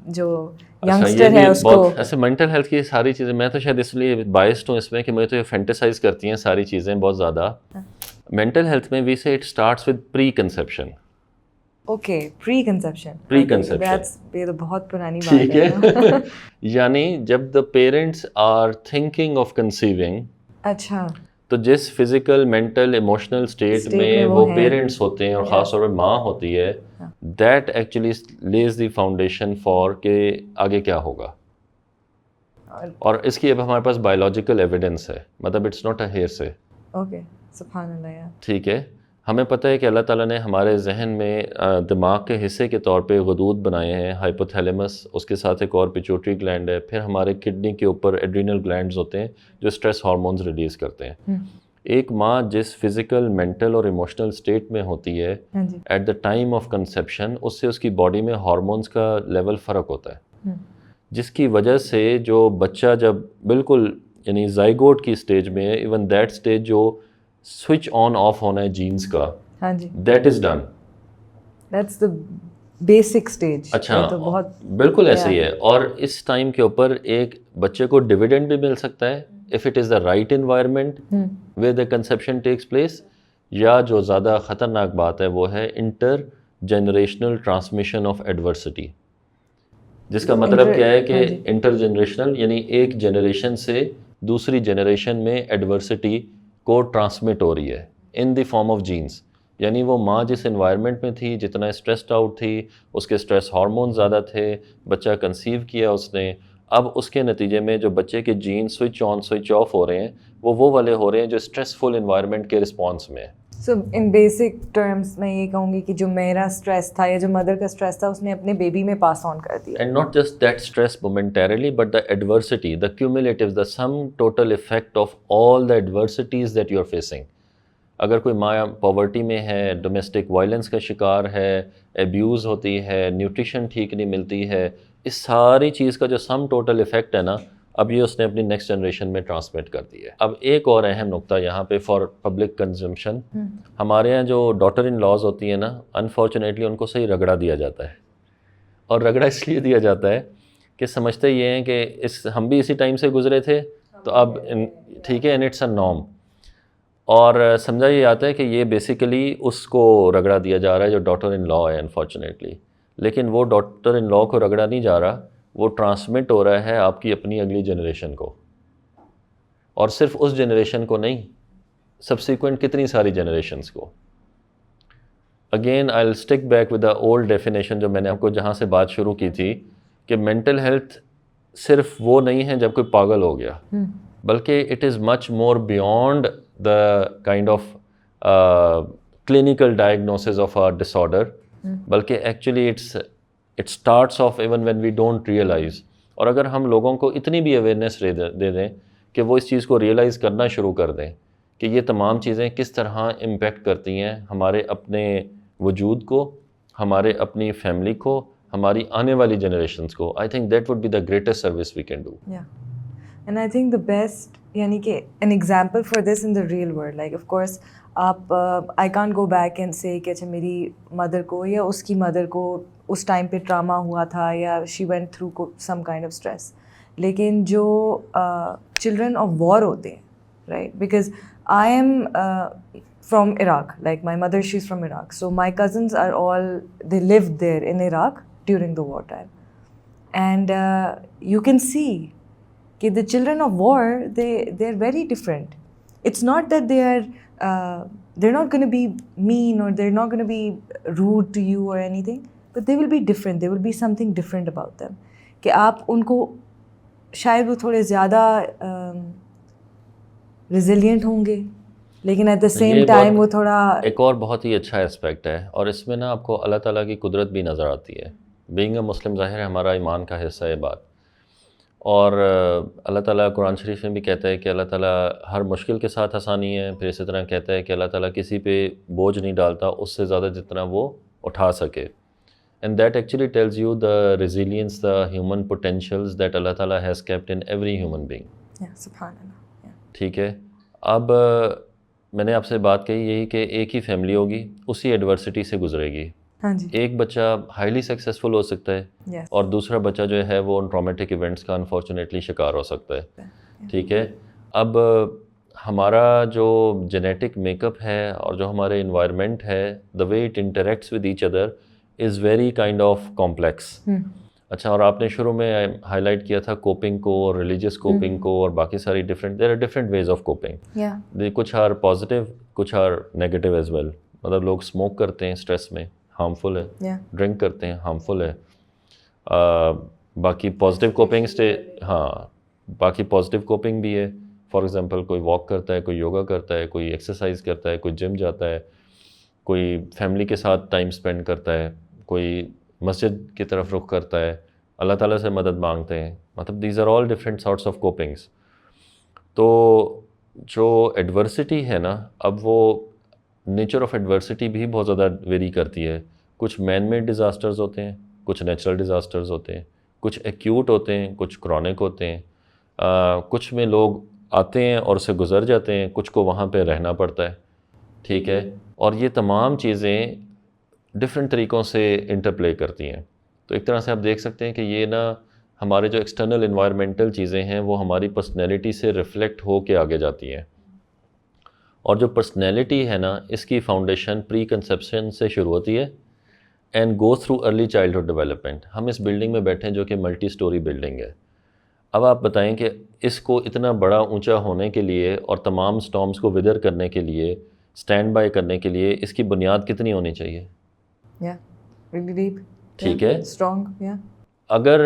جو ینگسٹر ہے اس کو. ایسے مینٹل ہیلتھ کی ساری چیزیں, میں تو شاید اس لیے بائسڈ ہوں اس میں کہ مجھے تو یہ فینٹیسائز کرتی ہیں ساری چیزیں بہت زیادہ. مینٹل ہیلتھ میں we say it starts with preconception. Okay, preconception, یہ تو بہت پرانی بات ہے. ٹھیک ہے, یعنی جب the parents are thinking of conceiving, اچھا, تو جس فزیکل مینٹل ایموشنل اسٹیٹ میں وہ پیرنٹس ہوتے ہیں اور خاص طور پہ ماں ہوتی ہے, that actually lays the foundation for کہ آگے کیا ہوگا. اور اس کی اب ہمارے پاس بایولوجیکل ایویڈنس ہے, مطلب اٹس ناٹ اے ہیئر سے. اوکے, سبحان اللہ یار. ٹھیک ہے, ہمیں پتہ ہے کہ اللہ تعالیٰ نے ہمارے ذہن میں دماغ کے حصے کے طور پہ غدود بنائے ہیں, ہائپوتھیلیمس, اس کے ساتھ ایک اور پیچوٹری گلینڈ ہے, پھر ہمارے کڈنی کے اوپر ایڈرینل گلینڈز ہوتے ہیں جو اسٹریس ہارمونز ریلیز کرتے ہیں. ایک ماں جس فزیکل, مینٹل اور ایموشنل اسٹیٹ میں ہوتی ہے at the time of conception, اس سے اس کی باڈی میں ہارمونز کا لیول فرق ہوتا ہے, جس کی وجہ سے جو بچہ جب بالکل یعنی زائگوٹ کی اسٹیج میں ہے, ایون دیٹ اسٹیج جو سوئچ آن آف ہونا ہے جینز کا, that is done. That's the basic stage. اچھا, بالکل ایسے ہی ہے. اور اس ٹائم کے اوپر ایک بچے کو ڈویڈنڈ بھی مل سکتا ہے if it is the right environment where the conception takes place, یا جو زیادہ خطرناک بات ہے وہ ہے intergenerational transmission of adversity, جس کا مطلب کیا ہے کہ انٹر جنریشنل یعنی ایک جنریشن سے دوسری جنریشن میں ایڈورسٹی کو ٹرانسمٹ ہو رہی ہے ان دی فارم آف جینس. یعنی وہ ماں جس انوائرمنٹ میں تھی, جتنا اسٹریسڈ آؤٹ تھی, اس کے اسٹریس ہارمون زیادہ تھے, بچہ کنسیو کیا اس نے, اب اس کے نتیجے میں جو بچے کے gene switch on switch off ہو رہے ہیں وہ والے ہو رہے ہیں جو اسٹریسفل انوائرمنٹ کے رسپانس میں. سو ان بیسک ٹرمز میں یہ کہوں گی کہ جو میرا اسٹریس تھا یا جو مدر کا اسٹریس تھا اس نے اپنے بیبی میں پاس آن کر دیا. And not just that stress momentarily but the adversity, the cumulative, the sum total effect of all the adversities that you are facing. اگر کوئی ماں پاورٹی میں ہے, ڈومیسٹک وائلنس کا شکار ہے, ایبیوز ہوتی ہے, نیوٹریشن ٹھیک نہیں ملتی ہے, اس ساری چیز کا جو سم ٹوٹل افیکٹ ہے نا, اب یہ اس نے اپنی نیکسٹ جنریشن میں ٹرانسمٹ کر دی ہے. اب ایک اور اہم نقطہ یہاں پہ فار پبلک کنزمپشن, ہمارے یہاں جو ڈاٹر ان لاز ہوتی ہیں نا, انفارچونیٹلی ان کو صحیح رگڑا دیا جاتا ہے. اور رگڑا اس لیے دیا جاتا ہے کہ سمجھتے یہ ہیں کہ ہم بھی اسی ٹائم سے گزرے تھے تو اب ٹھیک ہے, اینڈ اٹس اے نارم. اور سمجھا یہ آتا ہے کہ یہ بیسیکلی اس کو رگڑا دیا جا رہا ہے جو ڈاٹر ان لا ہے انفارچونیٹلی. لیکن وہ ڈاٹر ان لا کو رگڑا نہیں جا رہا, وہ ٹرانسمٹ ہو رہا ہے آپ کی اپنی اگلی جنریشن کو, اور صرف اس جنریشن کو نہیں, سبسیکوینٹ کتنی ساری جنریشنز کو. Again I will stick back with the old definition جو میں نے آپ کو جہاں سے بات شروع کی تھی, کہ مینٹل ہیلتھ صرف وہ نہیں ہے جب کوئی پاگل ہو گیا, بلکہ it is much more beyond the kind of clinical diagnosis of a disorder, بلکہ actually it starts off even when we don't realize. اور اگر ہم لوگوں کو اتنی بھی اویئرنیس دے دیں کہ وہ اس چیز کو ریئلائز کرنا شروع کر دیں کہ یہ تمام چیزیں کس طرح امپیکٹ کرتی ہیں ہمارے اپنے وجود کو, ہمارے اپنی فیملی کو, ہماری آنے والی جنریشنز کو, I think that would be the greatest service we can do. Yeah. And I think the best, یعنی کہ an example for this in the real world, like of course آپ I can't go back and say کہ اچھا میری mother کو یا اس کی mother کو اس ٹائم پہ ٹراما ہوا تھا یا she went through some kind of stress, لیکن جو چلڈرن آف وار ہوتے ہیں right, because I am from Iraq, like my mother she is from Iraq, so my cousins are all they live there in Iraq during the war time, and you can see کہ the children of war, they're very different. It's not that they're not going to be mean or they're not going to be rude to you or anything, but they will be different. There will be something different about them. کہ آپ ان کو شاید وہ تھوڑے زیادہ resilient ہوں گے, لیکن ایٹ دا سیم ٹائم وہ تھوڑا ایک اور بہت ہی اچھا اسپیکٹ ہے, اور اس میں نا آپ کو اللہ تعالیٰ کی قدرت بھی نظر آتی ہے. بینگ اے مسلم ظاہر ہے ہمارا ایمان کا حصہ ہے بات, اور اللہ تعالیٰ قرآن شریف میں بھی کہتا ہے کہ اللہ تعالیٰ ہر مشکل کے ساتھ آسانی ہے, پھر اسی طرح کہتا ہے کہ اللہ تعالیٰ کسی پہ بوجھ نہیں ڈالتا اس سے زیادہ جتنا وہ اٹھا سکے. And that actually tells you the resilience, the human potentials that اللہ تعالیٰ has kept in every human being. سبحان اللہ. ٹھیک ہے, اب میں نے آپ سے بات کہی یہی کہ ایک ہی فیملی ہوگی, اسی ایڈورسٹی سے گزرے گی. ایک بچہ ہائیلی سکسیزفل ہو سکتا ہے اور دوسرا بچہ جو ہے وہ ان ٹرامیٹک ایونٹس کا انفارچونیٹلی شکار ہو سکتا ہے. ٹھیک ہے, اب ہمارا جو جینیٹک میک اپ ہے اور جو ہمارے انوائرمنٹ ہے, the way it interacts with each other is very kind of complex. اچھا, اور آپ نے شروع میں ہائی لائٹ کیا تھا کوپنگ کو اور ریلیجیس کوپنگ کو اور باقی ساری there are different ways of coping. کچھ آر پازیٹیو, کچھ آر نیگیٹیو ایز ویل. مطلب لوگ اسموک کرتے ہیں اسٹریس میں, ہارمفل ہے, ڈرنک کرتے ہیں ہارمفل ہے. باقی پازیٹیو کوپنگ باقی پازیٹیو کوپنگ بھی ہے. فار ایگزامپل کوئی واک کرتا ہے, کوئی یوگا کرتا ہے, کوئی ایکسرسائز کرتا ہے, کوئی جم جاتا ہے, کوئی فیملی کے ساتھ ٹائم اسپینڈ کرتا ہے, کوئی مسجد کی طرف رخ کرتا ہے, اللہ تعالیٰ سے مدد مانگتے ہیں. مطلب these are all different sorts of copings. تو جو ایڈورسٹی ہے نا, اب وہ نیچر آف ایڈورسٹی بھی بہت زیادہ ویری کرتی ہے. کچھ مین میڈ ڈیزاسٹرز ہوتے ہیں, کچھ نیچرل ڈیزاسٹرز ہوتے ہیں, کچھ ایکیوٹ ہوتے ہیں, کچھ کرونک ہوتے ہیں. کچھ میں لوگ آتے ہیں اور اسے گزر جاتے ہیں, کچھ کو وہاں پہ رہنا پڑتا ہے. ٹھیک ہے, اور یہ تمام چیزیں ڈفرینٹ طریقوں سے انٹرپلے کرتی ہیں. تو ایک طرح سے آپ دیکھ سکتے ہیں کہ یہ نا ہمارے جو ایکسٹرنل انوائرمنٹل چیزیں ہیں وہ ہماری پرسنالٹی سے ریفلیکٹ ہو کے آگے جاتی ہیں. اور جو پرسنالٹی ہے نا, اس کی فاؤنڈیشن پری کنسیپشن سے شروع ہوتی ہے and go through early childhood development. ہم اس بلڈنگ میں بیٹھے ہیں جو کہ ملٹی سٹوری بلڈنگ ہے. اب آپ بتائیں کہ اس کو اتنا بڑا اونچا ہونے کے لیے اور تمام سٹارمز کو ویدر کرنے کے لیے, اسٹینڈ بائی کرنے کے لیے اس کی بنیاد کتنی ہونی چاہیے؟ ٹھیک ہے, اسٹرانگ. اگر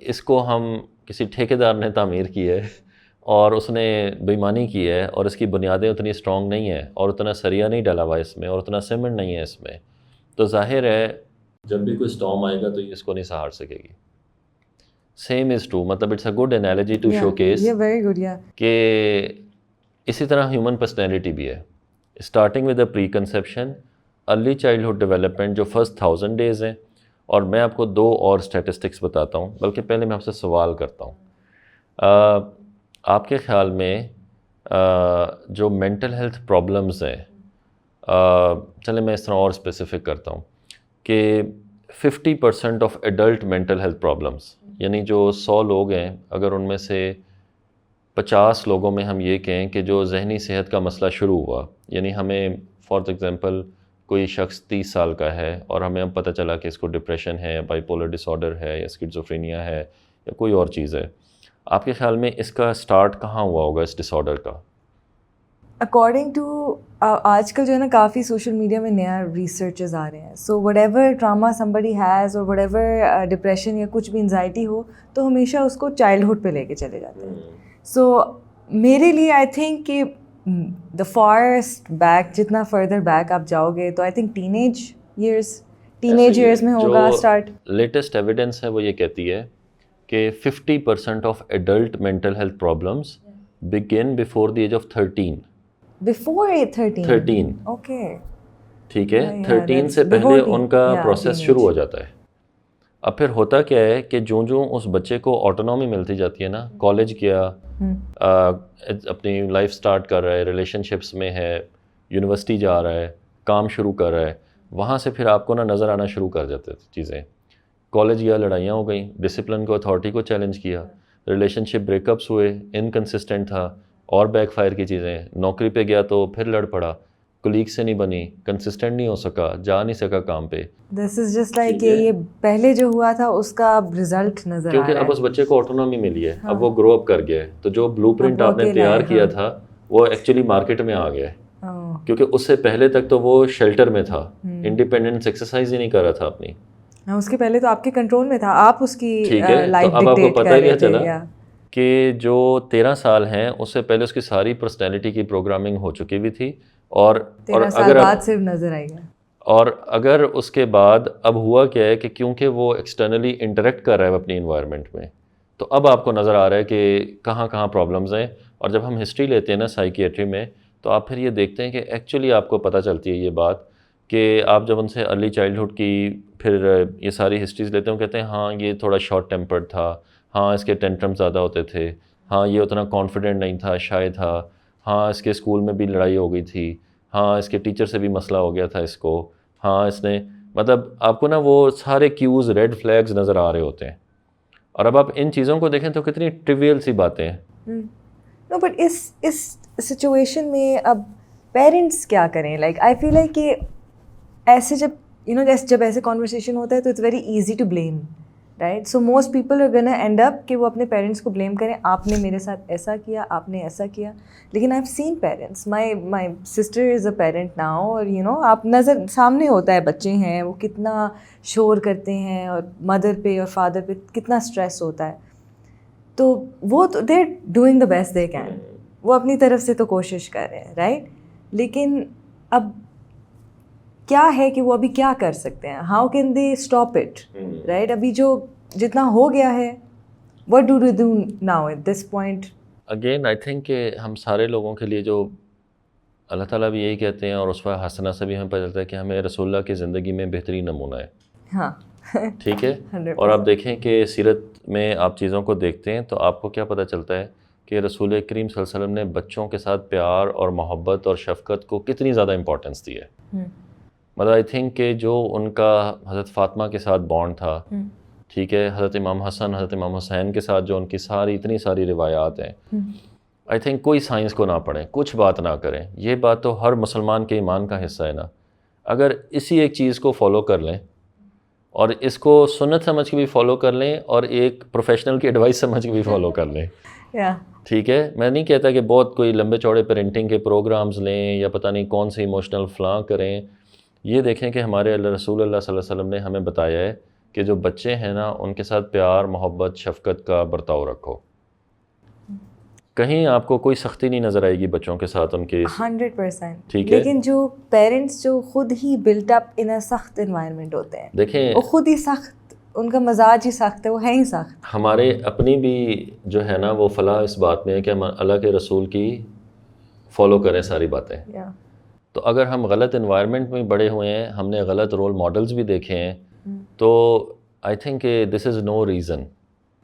اس کو ہم کسی ٹھیکیدار نے تعمیر کی ہے اور اس نے بےایمانی کی ہے اور اس کی بنیادیں اتنی اسٹرانگ نہیں ہیں اور اتنا سریا نہیں ڈالا ہوا اس میں اور اتنا سیمنٹ نہیں ہے اس میں, تو ظاہر ہے جب بھی کوئی اسٹارم آئے گا تو یہ اس کو نہیں سہار سکے گی. سیم از ٹرو, مطلب it's a good analogy to showcase کہ اسی طرح ہیومن پرسنالٹی بھی ہے. Starting with a preconception, early childhood development جو فرسٹ 1000 ڈیز ہیں. اور میں آپ کو 2 اور اسٹیٹسٹکس بتاتا ہوں, بلکہ پہلے میں آپ سے سوال کرتا ہوں. آپ کے خیال میں جو مینٹل ہیلتھ پرابلمز ہیں, چلیں میں اس طرح اور اسپیسیفک کرتا ہوں کہ 50% of adult mental health problems, یعنی جو 100 لوگ ہیں اگر ان میں سے 50 لوگوں میں ہم یہ کہیں کہ جو ذہنی صحت کا مسئلہ شروع ہوا, یعنی ہمیں فار ایگزامپل کوئی شخص 30 سال کا ہے اور ہمیں اب پتہ چلا کہ اس کو ڈپریشن ہے, بائی پولر ڈس آرڈر ہے, یا اسکیزوفرینیا ہے, یا کوئی اور چیز ہے, آپ کے خیال میں اس کا سٹارٹ کہاں ہوا ہوگا اس ڈس آرڈر کا؟ اکارڈنگ ٹو آج کل جو ہے نا کافی سوشل میڈیا میں نیا ریسرچز آ رہے ہیں. So what ever trauma somebody has اور وٹ ایور ڈپریشن یا کچھ بھی انزائٹی ہو تو ہمیشہ اس کو چائلڈہڈ پہ لے کے چلے جاتے ہیں. سو میرے لیے آئی تھنک کہ دا فارسٹ بیک, جتنا فردر بیک آپ جاؤ گے تو آئی تھنک ٹینیج ایئرس میں ہوگا اسٹارٹ. لیٹسٹ ایویڈنس ہے وہ یہ کہتی ہے کہ 50% of adult mental health problems begin before the age of 13. Before 13. Okay. ٹھیک ہے, 13 سے پہلے ان کا پروسیس شروع ہو جاتا ہے. اب پھر ہوتا کیا ہے کہ جو اس بچے کو آٹونومی ملتی جاتی ہے نا, کالج کیا, اپنی لائف سٹارٹ کر رہا ہے, ریلیشن شپس میں ہے, یونیورسٹی جا رہا ہے, کام شروع کر رہا ہے, وہاں سے پھر آپ کو نا نظر آنا شروع کر جاتے چیزیں. کالج گیا, لڑائیاں ہو گئیں, ڈسپلن کو, اتھارٹی کو چیلنج کیا, ریلیشن شپ بریک اپس ہوئے, انکنسسٹنٹ تھا, اور بیک فائر کی چیزیں, نوکری پہ گیا تو پھر لڑ پڑا, کولیگ سے نہیں بنی, کنسسٹنٹ نہیں ہو سکا, جا نہیں سکا کام پہ. دس از جسٹ لائک یہ پہلے جو ہوا تھا اس کا اب رزلٹ نظر آ رہا ہے, کیونکہ اب اس بچے کو آٹونومی ملی ہے, اب وہ گرو اپ کر گیا ہے, تو جو بلو پرنٹ آپ نے تیار کیا تھا وہ ایکچولی مارکیٹ میں آ گیا ہے, کیونکہ اس سے پہلے تک تو وہ شیلٹر میں تھا, انڈیپینڈنس ایکسرسائز ہی نہیں کر رہا تھا اپنی. اس کے پہلے تو آپ کے کنٹرول میں تھا, آپ اس کی ٹھیک ہے, لائف تو اب آپ کو ڈکٹیٹ پتہ کر کیا رہے چلا تھے کہ جو 13 سال ہیں اس سے پہلے اس کی ساری پرسنالٹی کی پروگرامنگ ہو چکی ہوئی تھی, اور 13 سال بعد صرف نظر آئے گا. اور اگر اس کے بعد اب ہوا کیا ہے کہ کیونکہ وہ ایکسٹرنلی انٹریکٹ کر رہا ہے اپنی انوائرمنٹ میں, تو اب آپ کو نظر آ رہا ہے کہ کہاں کہاں پرابلمز ہیں. اور جب ہم ہسٹری لیتے ہیں نا سائیکیٹری میں, تو آپ پھر یہ دیکھتے ہیں کہ ایکچولی آپ کو پتہ چلتی ہے یہ بات کہ آپ جب ان سے ارلی چائلڈہڈ کی پھر یہ ساری ہسٹریز لیتے ہیں, کہتے ہیں ہاں یہ تھوڑا شارٹ ٹیمپرڈ تھا, ہاں اس کے ٹینٹرم زیادہ ہوتے تھے, ہاں یہ اتنا کانفیڈنٹ نہیں تھا, شائع تھا, ہاں اس کے اسکول میں بھی لڑائی ہو گئی تھی, ہاں اس کے ٹیچر سے بھی مسئلہ ہو گیا تھا اس کو, ہاں اس نے, مطلب آپ کو نا وہ سارے کیوز ریڈ فلیگز نظر آ رہے ہوتے ہیں. اور اب آپ ان چیزوں کو دیکھیں تو کتنی ٹریویل سی باتیں ہیں. نو بٹ اس سچویشن میں اب پیرنٹس کیا کریں؟ لائک آئی فیل لائک کہ ایسے جب ایسے کانورسیشن ہوتا ہے تو it's very easy to blame, right? So most people are gonna end up کہ وہ اپنے پیرنٹس کو بلیم کریں, آپ نے میرے ساتھ ایسا کیا, آپ نے ایسا کیا. لیکن I have seen parents, my sister is a parent now, اور آپ نظر سامنے ہوتا ہے بچے ہیں وہ کتنا شور کرتے ہیں, اور مدر پہ اور فادر پہ کتنا اسٹریس ہوتا ہے. تو وہ تو they are doing the best they can, وہ اپنی طرف سے تو کوشش کر رہے ہیں, رائٹ؟ لیکن اب کیا ہے کہ وہ ابھی کیا کر سکتے ہیں, how can they stop it, right? ابھی جو جتنا ہو گیا ہے, what do they do now at this point? Again I think کہ ہم سارے لوگوں کے لیے جو اللہ تعالیٰ بھی یہی کہتے ہیں, اور اس وقت حسنہ سے بھی ہمیں پتہ چلتا ہے کہ ہمیں رسول اللہ کی زندگی میں بہترین نمونہ ہے. ہاں ٹھیک ہے. اور آپ دیکھیں کہ سیرت میں آپ چیزوں کو دیکھتے ہیں تو آپ کو کیا پتہ چلتا ہے کہ رسول کریم صلی اللہ علیہ وسلم نے بچوں کے ساتھ پیار اور محبت اور شفقت کو کتنی زیادہ امپورٹنس دی ہے. مطلب آئی تھنک کہ جو ان کا حضرت فاطمہ کے ساتھ بانڈ تھا, ٹھیک ہے, حضرت امام حسن حضرت امام حسین کے ساتھ جو ان کی اتنی ساری روایات ہیں, آئی تھنک کوئی سائنس کو نہ پڑھیں, کچھ بات نہ کریں, یہ بات تو ہر مسلمان کے ایمان کا حصہ ہے نا. اگر اسی ایک چیز کو فالو کر لیں اور اس کو سنت سمجھ کے بھی فالو کر لیں اور ایک پروفیشنل کی ایڈوائس سمجھ کے بھی فالو کر لیں, ٹھیک ہے. میں نہیں کہتا کہ بہت کوئی لمبے چوڑے پیرنٹنگ کے پروگرامز لیں یا پتہ نہیں کون سے ایموشنل فلاں کریں. یہ دیکھیں کہ ہمارے رسول اللہ صلی اللہ علیہ وسلم نے ہمیں بتایا ہے کہ جو بچے ہیں نا ان کے ساتھ پیار محبت شفقت کا برتاؤ رکھو. کہیں آپ کو کوئی سختی نہیں نظر آئے گی بچوں کے ساتھ ان کے 100%. ٹھیک ہے. لیکن جو پیرنٹس جو خود ہی بلٹ اپ ان اے سخت انوائرمنٹ ہوتے ہیں, دیکھیں وہ خود ہی سخت, ان کا مزاج ہی سخت ہے, وہ ہے ہی سخت. ہمارے اپنی بھی جو ہے نا وہ فلاح اس بات میں ہے کہ ہم اللہ کے رسول کی فالو کریں ساری باتیں. تو اگر ہم غلط انوائرمنٹ میں بڑے ہوئے ہیں, ہم نے غلط رول ماڈلز بھی دیکھے ہیں, تو آئی تھنک کہ دس از نو ریزن.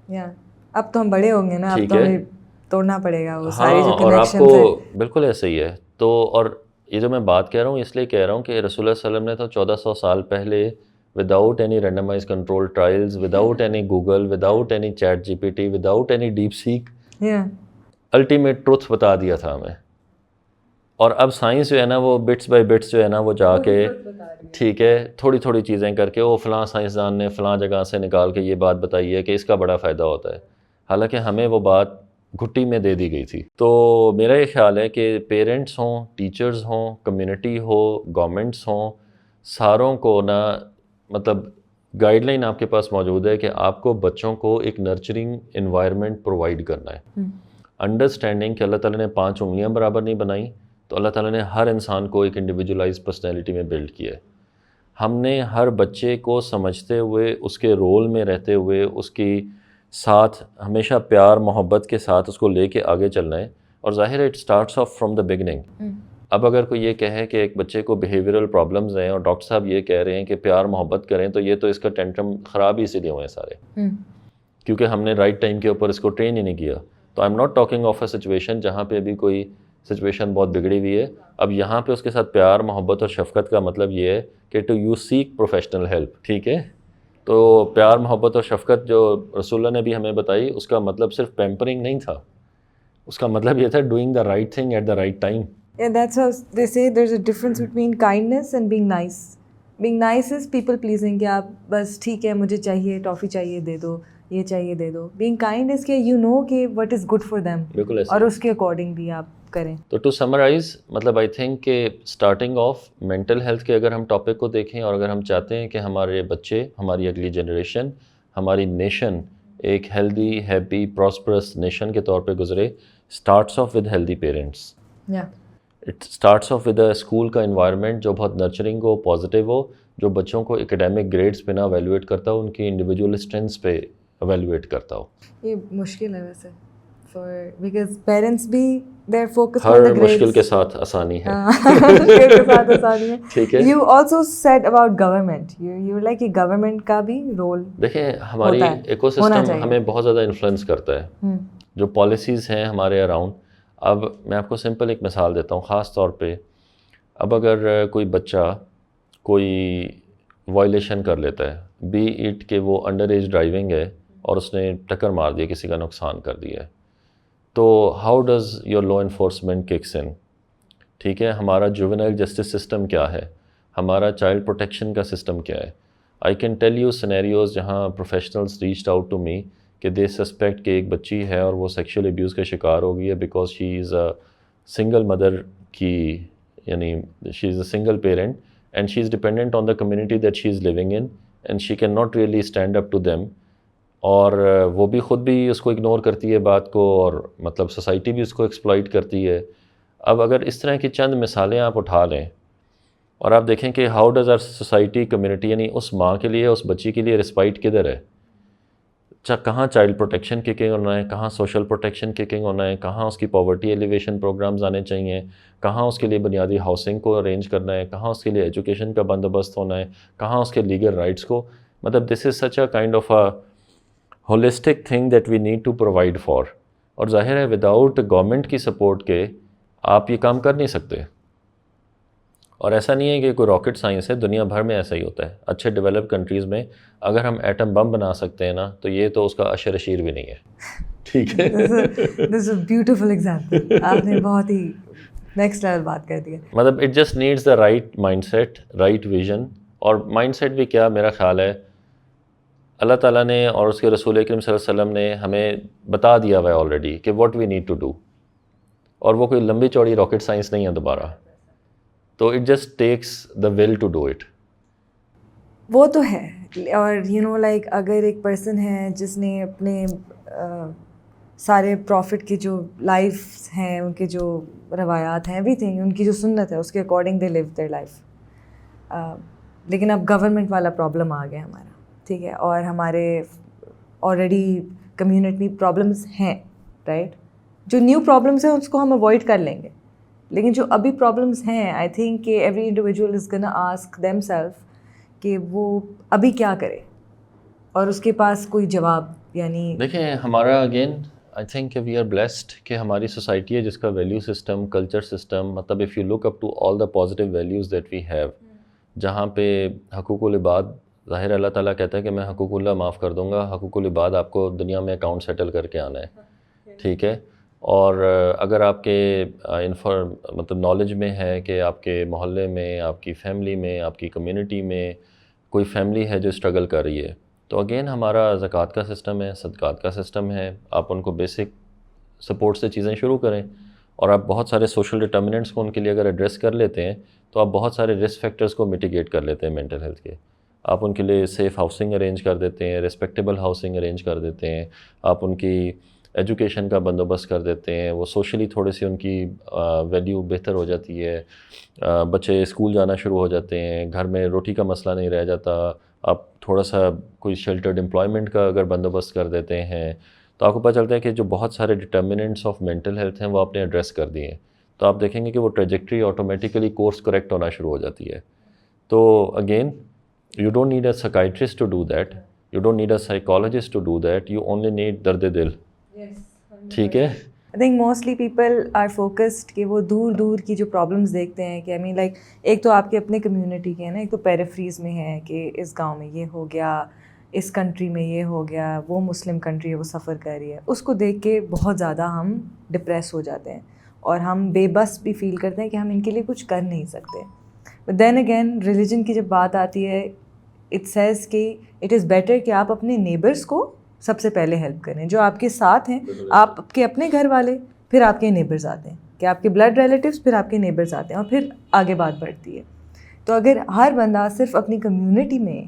اب تو ہم بڑے ہوں گے نا, اب تو ہمیں توڑنا پڑے گا وہ ساری جو اور آپ کنیکشنز ہیں. کو بالکل ایسے ہی ہے. تو اور یہ جو میں بات کہہ رہا ہوں اس لیے کہہ رہا ہوں کہ رسول اللہ صلی اللہ علیہ وسلم نے تو 1400 سال پہلے without any randomise control trials, without any Google, without any ChatGPT, without any DeepSeek, ultimate truth بتا دیا تھا ہمیں. اور اب سائنس جو ہے نا وہ بٹس بائی بٹس جو ہے نا وہ جا کے, ٹھیک ہے, تھوڑی تھوڑی چیزیں کر کے وہ فلاں سائنسدان نے فلاں جگہ سے نکال کے یہ بات بتائی ہے کہ اس کا بڑا فائدہ ہوتا ہے, حالانکہ ہمیں وہ بات گھٹی میں دے دی گئی تھی. تو میرا یہ خیال ہے کہ پیرنٹس ہوں, ٹیچرز ہوں, کمیونٹی ہو, گورنمنٹس ہوں, ساروں کو نا مطلب گائیڈ لائن آپ کے پاس موجود ہے کہ آپ کو بچوں کو ایک نرچرنگ انوائرمنٹ پرووائڈ کرنا ہے. انڈرسٹینڈنگ کہ اللہ تعالیٰ نے 5 انگلیاں برابر نہیں بنائی, تو اللہ تعالیٰ نے ہر انسان کو ایک انڈیویجولائز پرسنالٹی میں بلڈ کیا ہے. ہم نے ہر بچے کو سمجھتے ہوئے, اس کے رول میں رہتے ہوئے, اس کی ساتھ ہمیشہ پیار محبت کے ساتھ اس کو لے کے آگے چلنا ہے. اور ظاہر ہے it starts of from the beginning. اب اگر کوئی یہ کہے کہ ایک بچے کو بیہیویئرل پرابلمز ہیں اور ڈاکٹر صاحب یہ کہہ رہے ہیں کہ پیار محبت کریں, تو یہ تو اس کا ٹینٹرم خراب ہی اسی لیے ہوئے ہیں سارے, کیونکہ ہم نے رائٹ ٹائم کے اوپر اس کو ٹرین ہی نہیں کیا. تو آئی am not talking of a situation جہاں پہ ابھی کوئی سچویشن بہت بگڑی ہوئی ہے. اب یہاں پہ اس کے ساتھ پیار محبت اور شفقت کا مطلب یہ ہے کہ to you seek professional help, ٹھیک ہے, تو پیار محبت اور شفقت جو رسول اللہ نے بھی ہمیں بتائی اس کا مطلب صرف پیمپرنگ نہیں تھا, اس کا مطلب یہ تھا doing the right thing at the right time. Yeah, that's how they say there's a difference between kindness and being nice. Being nice is people pleasing, کہ آپ بس ٹھیک ہے مجھے چاہیے ٹافی چاہیے دے دو, یہ چاہیے دے دو. Being kind is کہ you know کہ what is good for them, بالکل ایسا. اور اس کے accordingly آپ کریں. تو ٹو سمرائز مطلب آئی تھنک کہ اسٹارٹنگ آف مینٹل ہیلتھ کے اگر ہم ٹاپک کو دیکھیں اور اگر ہم چاہتے ہیں کہ ہمارے بچے, ہماری اگلی جنریشن, ہماری نیشن ایک ہیلدی ہیپی پراسپرس نیشن کے طور پہ گزرے, starts of with healthy parents. It starts of with a school کا انوائرمنٹ جو بہت نرچرنگ ہو, پازیٹیو ہو, جو بچوں کو اکیڈیمک گریڈس پہ نہ ایویلویٹ کرتا ہو, ان کی انڈیویجول اسٹرینتھس پہ ایویلویٹ کرتا ہو. یہ مشکل ہے ویسے بیکاز پیرنٹس بھی دیر فوکس ہر مشکل کے ساتھ آسانی ہے. ٹھیک ہے. You also said about government, you like کہ گورنمنٹ کا بھی رول, دیکھیں ہماری ایکو سسٹم ہمیں بہت زیادہ انفلوئنس کرتا ہے, جو پالیسیز ہیں ہمارے اراؤنڈ. اب میں آپ کو سمپل ایک مثال دیتا ہوں, خاص طور پہ اب اگر کوئی بچہ کوئی وائلیشن کر لیتا ہے, بی اٹ کہ وہ انڈر ایج ڈرائیونگ ہے اور اس نے ٹکر مار دیا, کسی کا نقصان کر دیا ہے, تو how does your law enforcement kicks in. ٹھیک ہے, ہمارا جوونائل جسٹس سسٹم کیا ہے, ہمارا چائلڈ پروٹیکشن کا سسٹم کیا ہے. I can tell you scenarios جہاں professionals reached out to me کہ دے سسپیکٹ کہ ایک بچی ہے اور وہ سیکشول ابیوز کا شکار ہو گئی ہے because she is a single mother کی, یعنی she is a single parent and she is dependent on the community that she is living in and she can not really stand up to them, اور وہ بھی خود بھی اس کو ignore کرتی ہے بات کو, اور مطلب سوسائٹی بھی اس کو ایکسپلائٹ کرتی ہے. اب اگر اس طرح کی چند مثالیں آپ اٹھا لیں اور آپ دیکھیں کہ how does our society community, یعنی اس ماں کے لیے, اس بچی کے لیے رسپائٹ کدھر ہے, کہاں چائلڈ پروٹیکشن ککنگ ہونا ہے, کہاں سوشل پروٹیکشن ککنگ ہونا ہے, کہاں اس کی پاورٹی ایلیویشن پروگرامز آنے چاہیے, کہاں اس کے لیے بنیادی ہاؤسنگ کو ارینج کرنا ہے, کہاں اس کے لیے ایجوکیشن کا بندوبست ہونا ہے, کہاں اس کے لیگل رائٹس کو. مطلب this is such a kind of a holistic thing that we need to provide for. اور ظاہر ہے وداؤٹ گورنمنٹ کی سپورٹ کے آپ یہ کام کر نہیں سکتے. اور ایسا نہیں ہے کہ کوئی راکٹ سائنس ہے, دنیا بھر میں ایسا ہی ہوتا ہے. اچھے ڈیولپ کنٹریز میں اگر ہم ایٹم بم بنا سکتے ہیں نا, تو یہ تو اس کا اشر اشیر بھی نہیں ہے. ٹھیک ہے, دس از اے بیوٹیفل ایگزامپل, آپ نے بہت ہی نیکسٹ لیول بات کر دی. مطلب it just needs the right mindset, right vision. اور مائنڈ سیٹ بھی کیا, میرا خیال ہے اللہ تعالیٰ نے اور اس کے رسول اکرم صلی اللہ علیہ وسلم نے ہمیں بتا دیا ہوا ہے آلریڈی کہ what we need to do, اور وہ کوئی لمبی چوڑی راکٹ سائنس نہیں ہے دوبارہ. تو it just takes the will to do it. وہ تو ہے. اور یو نو لائک اگر ایک پرسن ہے جس نے اپنے سارے پروفٹ کے جو لائف ہیں, ان کے جو روایات ہیں, ایوری تھنگ, ان کی جو سنت ہے, اس کے according they live their life. لیکن اب گورنمنٹ والا پرابلم آ گیا ہمارا, ٹھیک ہے, اور ہمارے آلریڈی کمیونٹی پرابلمس ہیں, رائٹ. جو نیو پرابلمس ہیں اس کو ہم اوائڈ کر لیں گے, لیکن جو ابھی پرابلمس ہیں, آئی تھنک کہ ایوری انڈیویجول از گنا آسک دیم سیلف کہ وہ ابھی کیا کرے, اور اس کے پاس کوئی جواب. یعنی دیکھیں ہمارا اگین آئی تھنک کہ وی آر بلیسڈ کہ ہماری سوسائٹی ہے جس کا ویلیو سسٹم, کلچر سسٹم, مطلب if you look up to all the positive values that we have, جہاں پہ حقوق العباد, ظاہر اللہ تعالیٰ کہتا ہے کہ میں حقوق اللہ معاف کر دوں گا, حقوق العباد آپ کو دنیا میں اکاؤنٹ سیٹل کر کے آنا ہے. ٹھیک ہے. اور اگر آپ کے مطلب نالج میں ہے کہ آپ کے محلے میں, آپ کی فیملی میں, آپ کی کمیونٹی میں کوئی فیملی ہے جو اسٹرگل کر رہی ہے, تو اگین ہمارا زکوٰۃ کا سسٹم ہے, صدقات کا سسٹم ہے. آپ ان کو بیسک سپورٹ سے چیزیں شروع کریں, اور آپ بہت سارے سوشل ڈٹرمننٹس کو ان کے لیے اگر ایڈریس کر لیتے ہیں تو آپ بہت سارے رسک فیکٹرز کو میٹیگیٹ کر لیتے ہیں مینٹل ہیلتھ کے. آپ ان کے لیے سیف ہاؤسنگ ارینج کر دیتے ہیں, ریسپیکٹیبل ہاؤسنگ ارینج کر دیتے ہیں, آپ ان کی ایجوکیشن کا بندوبست کر دیتے ہیں, وہ سوشلی تھوڑی سی ان کی ویلیو بہتر ہو جاتی ہے, بچے اسکول جانا شروع ہو جاتے ہیں, گھر میں روٹی کا مسئلہ نہیں رہ جاتا. آپ تھوڑا سا کوئی شیلٹرڈ امپلائمنٹ کا اگر بندوبست کر دیتے ہیں تو آپ کو پتہ چلتا ہے کہ جو بہت سارے ڈٹرمننٹس آف مینٹل ہیلتھ ہیں وہ آپ نے ایڈریس کر دیے ہیں, تو آپ دیکھیں گے کہ وہ ٹریجیکٹری آٹومیٹیکلی کورس کریکٹ ہونا شروع ہو جاتی ہے. تو again you don't need a psychiatrist to do that, you don't need a psychologist to do that, you only need درد دل. ٹھیک ہے. I think mostly people are focused کہ وہ دور دور کی جو پرابلمس دیکھتے ہیں کہ آئی مین لائک ایک تو آپ کے اپنے کمیونٹی کے ہیں نا, ایک تو پیریفریز میں ہے کہ اس گاؤں میں یہ ہو گیا, اس کنٹری میں یہ ہو گیا, وہ مسلم کنٹری ہے وہ سفر کر رہی ہے, اس کو دیکھ کے بہت زیادہ ہم ڈپریس ہو جاتے ہیں اور ہم بے بس بھی فیل کرتے ہیں کہ ہم ان کے لیے کچھ کر نہیں سکتے. بٹ دین اگین ریلیجن کی جب بات آتی ہے, اٹ سیز کہ اٹ از بیٹر کہ آپ اپنے نیبرس کو سب سے پہلے ہیلپ کریں, جو آپ کے ساتھ ہیں, آپ کے اپنے گھر والے, پھر آپ کے نیبرز آتے ہیں, کہ آپ کے بلڈ ریلیٹیوز, پھر آپ کے نیبرز آتے ہیں, اور پھر آگے بات بڑھتی ہے. تو اگر ہر بندہ صرف اپنی کمیونٹی میں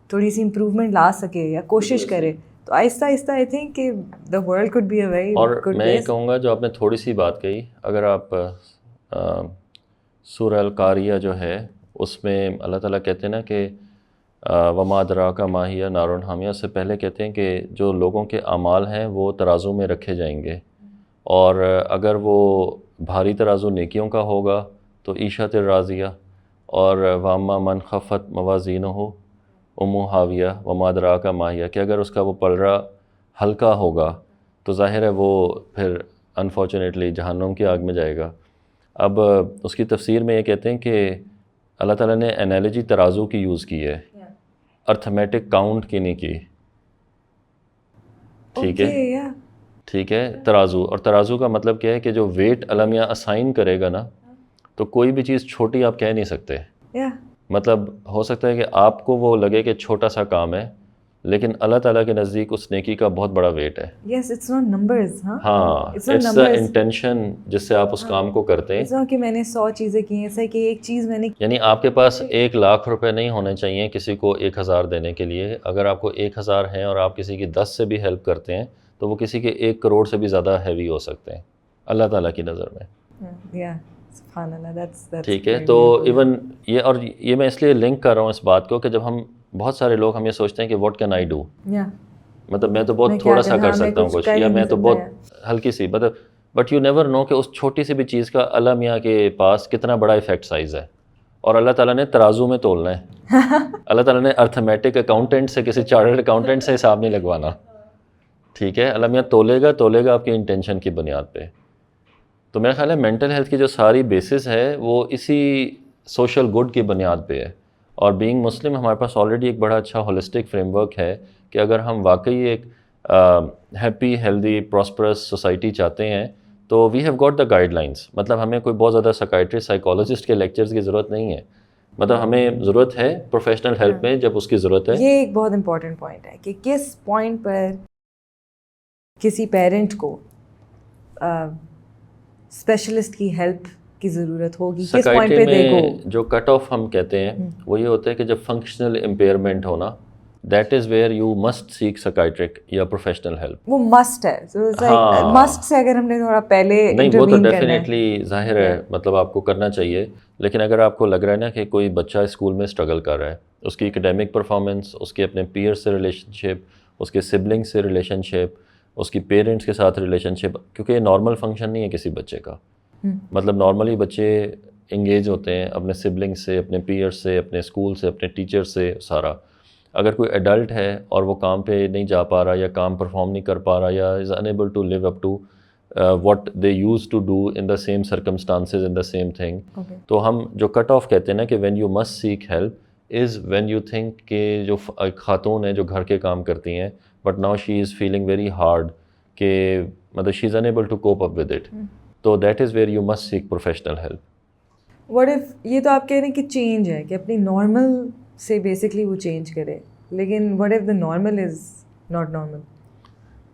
تھوڑی سی امپروومنٹ لا سکے یا کوشش کرے, تو آہستہ آہستہ آئی تھنک کہ the world could be a very good place. اور میں یہ کہوں گا, جو آپ نے تھوڑی سی بات کہی, اگر آپ سورہ القاریہ جو ہے اس میں اللہ تعالیٰ کہتے ہیں نا کہ وما ادراک ما ہی نار حامیہ, سے پہلے کہتے ہیں کہ جو لوگوں کے اعمال ہیں وہ ترازو میں رکھے جائیں گے, اور اگر وہ بھاری ترازو نیکیوں کا ہوگا تو عیشت راضیہ, اور واما من خفت موازینہ امو حاویہ وما ادراک ما ہی, کہ اگر اس کا وہ پلڑا ہلکا ہوگا تو ظاہر ہے وہ پھر انفارچونیٹلی جہنم کی آگ میں جائے گا. اب اس کی تفسیر میں یہ کہتے ہیں کہ اللہ تعالیٰ نے انالوجی ترازو کی یوز کی ہے, ارتھمیٹک کاؤنٹ کی نہیں کی. ٹھیک ہے, ٹھیک ہے, ترازو. اور ترازو کا مطلب کیا ہے کہ جو ویٹ المیہ اسائن کرے گا نا, تو کوئی بھی چیز چھوٹی آپ کہہ نہیں سکتے. مطلب ہو سکتا ہے کہ آپ کو وہ لگے کہ چھوٹا سا کام ہے, لیکن اللہ تعالیٰ کے نزدیک اس نیکی کا بہت بڑا ویٹ ہے. یس, اٹس ناٹ نمبرز. ہاں, اٹس دا انٹینشن جس سے آپ اس کام کو کرتے ہیں. کہ میں نے 100 چیزیں کی ہیں, ایسا کہ ایک چیز میں نے, یعنی آپ کے پاس 1,00,000 روپے نہیں ہونے چاہیے کسی کو 1,000 دینے کے لیے. اگر آپ کو 1,000 ہیں اور آپ کسی کی 10 سے بھی ہیلپ کرتے ہیں تو وہ کسی کے 1 کروڑ سے بھی زیادہ ہیوی ہو سکتے ہیں اللہ تعالیٰ کی نظر میں. ٹھیک ہے, تو ایون یہ, اور یہ میں اس لیے لنک کر رہا ہوں اس بات کو کہ جب ہم بہت سارے لوگ ہم یہ سوچتے ہیں کہ واٹ کین آئی ڈو, مطلب میں تو بہت تھوڑا سا کر سکتا ہوں کچھ, یا میں تو بہت ہلکی سی, مطلب بٹ یو نیور نو کہ اس چھوٹی سی بھی چیز کا اللہ میاں کے پاس کتنا بڑا ایفیکٹ سائز ہے. اور اللہ تعالیٰ نے ترازو میں تولنا ہے. اللہ تعالیٰ نے ارتھمیٹک اکاؤنٹنٹ سے, کسی چارٹرڈ اکاؤنٹنٹ سے حساب نہیں لگوانا. ٹھیک ہے, اللہ میاں تولے گا آپ کی انٹینشن کی بنیاد پہ. تو میرا خیال ہے مینٹل ہیلتھ کی جو ساری بیسس ہے وہ اسی سوشل گڈ کی بنیاد پہ ہے. اور بینگ مسلم ہمارے پاس آلریڈی ایک بڑا اچھا ہولسٹک فریم ورک ہے کہ اگر ہم واقعی ایک ہیپی ہیلدی پراسپرس سوسائٹی چاہتے ہیں تو we have got the guidelines. مطلب ہمیں کوئی بہت زیادہ سائیکائٹرسٹ سائیکالوجسٹ کے لیکچرز کی ضرورت نہیں ہے. مطلب ہمیں ضرورت ہے پروفیشنل ہیلپ میں جب اس کی ضرورت ہے. یہ ایک بہت امپورٹنٹ پوائنٹ ہے کہ کس پوائنٹ پر کسی پیرنٹ کو اسپیشلسٹ کی ہیلپ کی ضرورت ہوگی, کس پوائنٹ پہ دیکھو. جو کٹ آف ہم کہتے ہیں وہ یہ ہوتا ہے کہ جب فنکشنل امپیئرمنٹ ہونا, that is where you must seek psychiatric یا پروفیشنل ہیلپ. وہ مسٹ ہے, مسٹ سے اگر ہم نے تھوڑا پہلے نہیں, وہ تو ڈیفینیٹلی ظاہر ہے, مطلب آپ کو کرنا چاہیے. لیکن اگر آپ کو لگ رہا ہے نا کہ کوئی بچہ اسکول میں اسٹرگل کر رہا ہے, اس کی اکیڈیمک پرفارمنس, اس کے اپنے پیئر سے ریلیشن شپ, اس کے سبلنگ سے ریلیشن شپ, اس کی پیرنٹس کے ساتھ ریلیشن شپ, کیونکہ یہ نارمل فنکشن نہیں ہے کسی بچے کا. مطلب نارملی بچے انگیج ہوتے ہیں اپنے سبلنگ سے, اپنے پیئر سے, اپنے اسکول سے, اپنے ٹیچر سے, سارا. اگر کوئی ایڈلٹ ہے اور وہ کام پہ نہیں جا پا رہا, یا کام پرفارم نہیں کر پا رہا, یا is unable to live up to what they used to do in the same circumstances in the same thing, تو ہم جو کٹ آف کہتے ہیں نا کہ when you must seek help is when you think کہ جو خاتون ہیں جو گھر کے کام کرتی ہیں, but now she is feeling very hard, کہ مطلب she is unable to cope up with it, تو that is where you must seek professional help. What if, یہ تو آپ کہہ رہے ہیں کہ چینج ہے کہ اپنی نارمل سے بیسکلی وہ چینج کرے, لیکن what if the normal is not normal,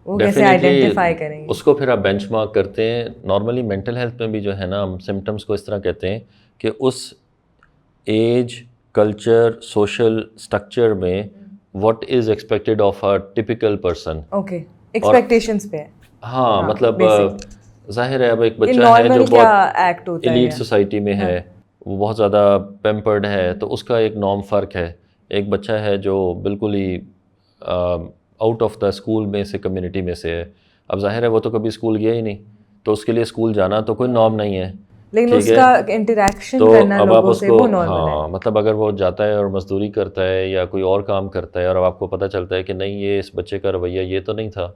وہ کیسے آئیڈینٹیفائی کریں گے اس کو؟ پھر آپ بینچ مارک کرتے ہیں. نارملی مینٹل ہیلتھ میں بھی جو ہے نا, ہم سمٹمس کو اس طرح کہتے ہیں کہ اس ایج, کلچر, سوشل اسٹرکچر میں what is expected of a typical person. Okay, expectations پہ. ہاں, مطلب ظاہر ہے اب ایک بچہ ہے جو بہت ایلیٹ سوسائٹی میں ہے, وہ بہت زیادہ پیمپرڈ ہے, تو اس کا ایک نارم فرق ہے. ایک بچہ ہے جو بالکل ہی آؤٹ آف دا اسکول میں سے, کمیونٹی میں سے ہے. اب ظاہر ہے وہ تو کبھی اسکول گیا ہی نہیں, تو اس کے لیے اسکول جانا تو کوئی نارم نہیں ہے, لیکن اس کا انٹریکشن کرنا لوگوں سے وہ نارمل ہے. ہاں, مطلب اگر وہ جاتا ہے اور مزدوری کرتا ہے یا کوئی اور کام کرتا ہے, اور اب آپ کو پتہ چلتا ہے کہ نہیں یہ اس بچے کا رویہ یہ تو نہیں تھا,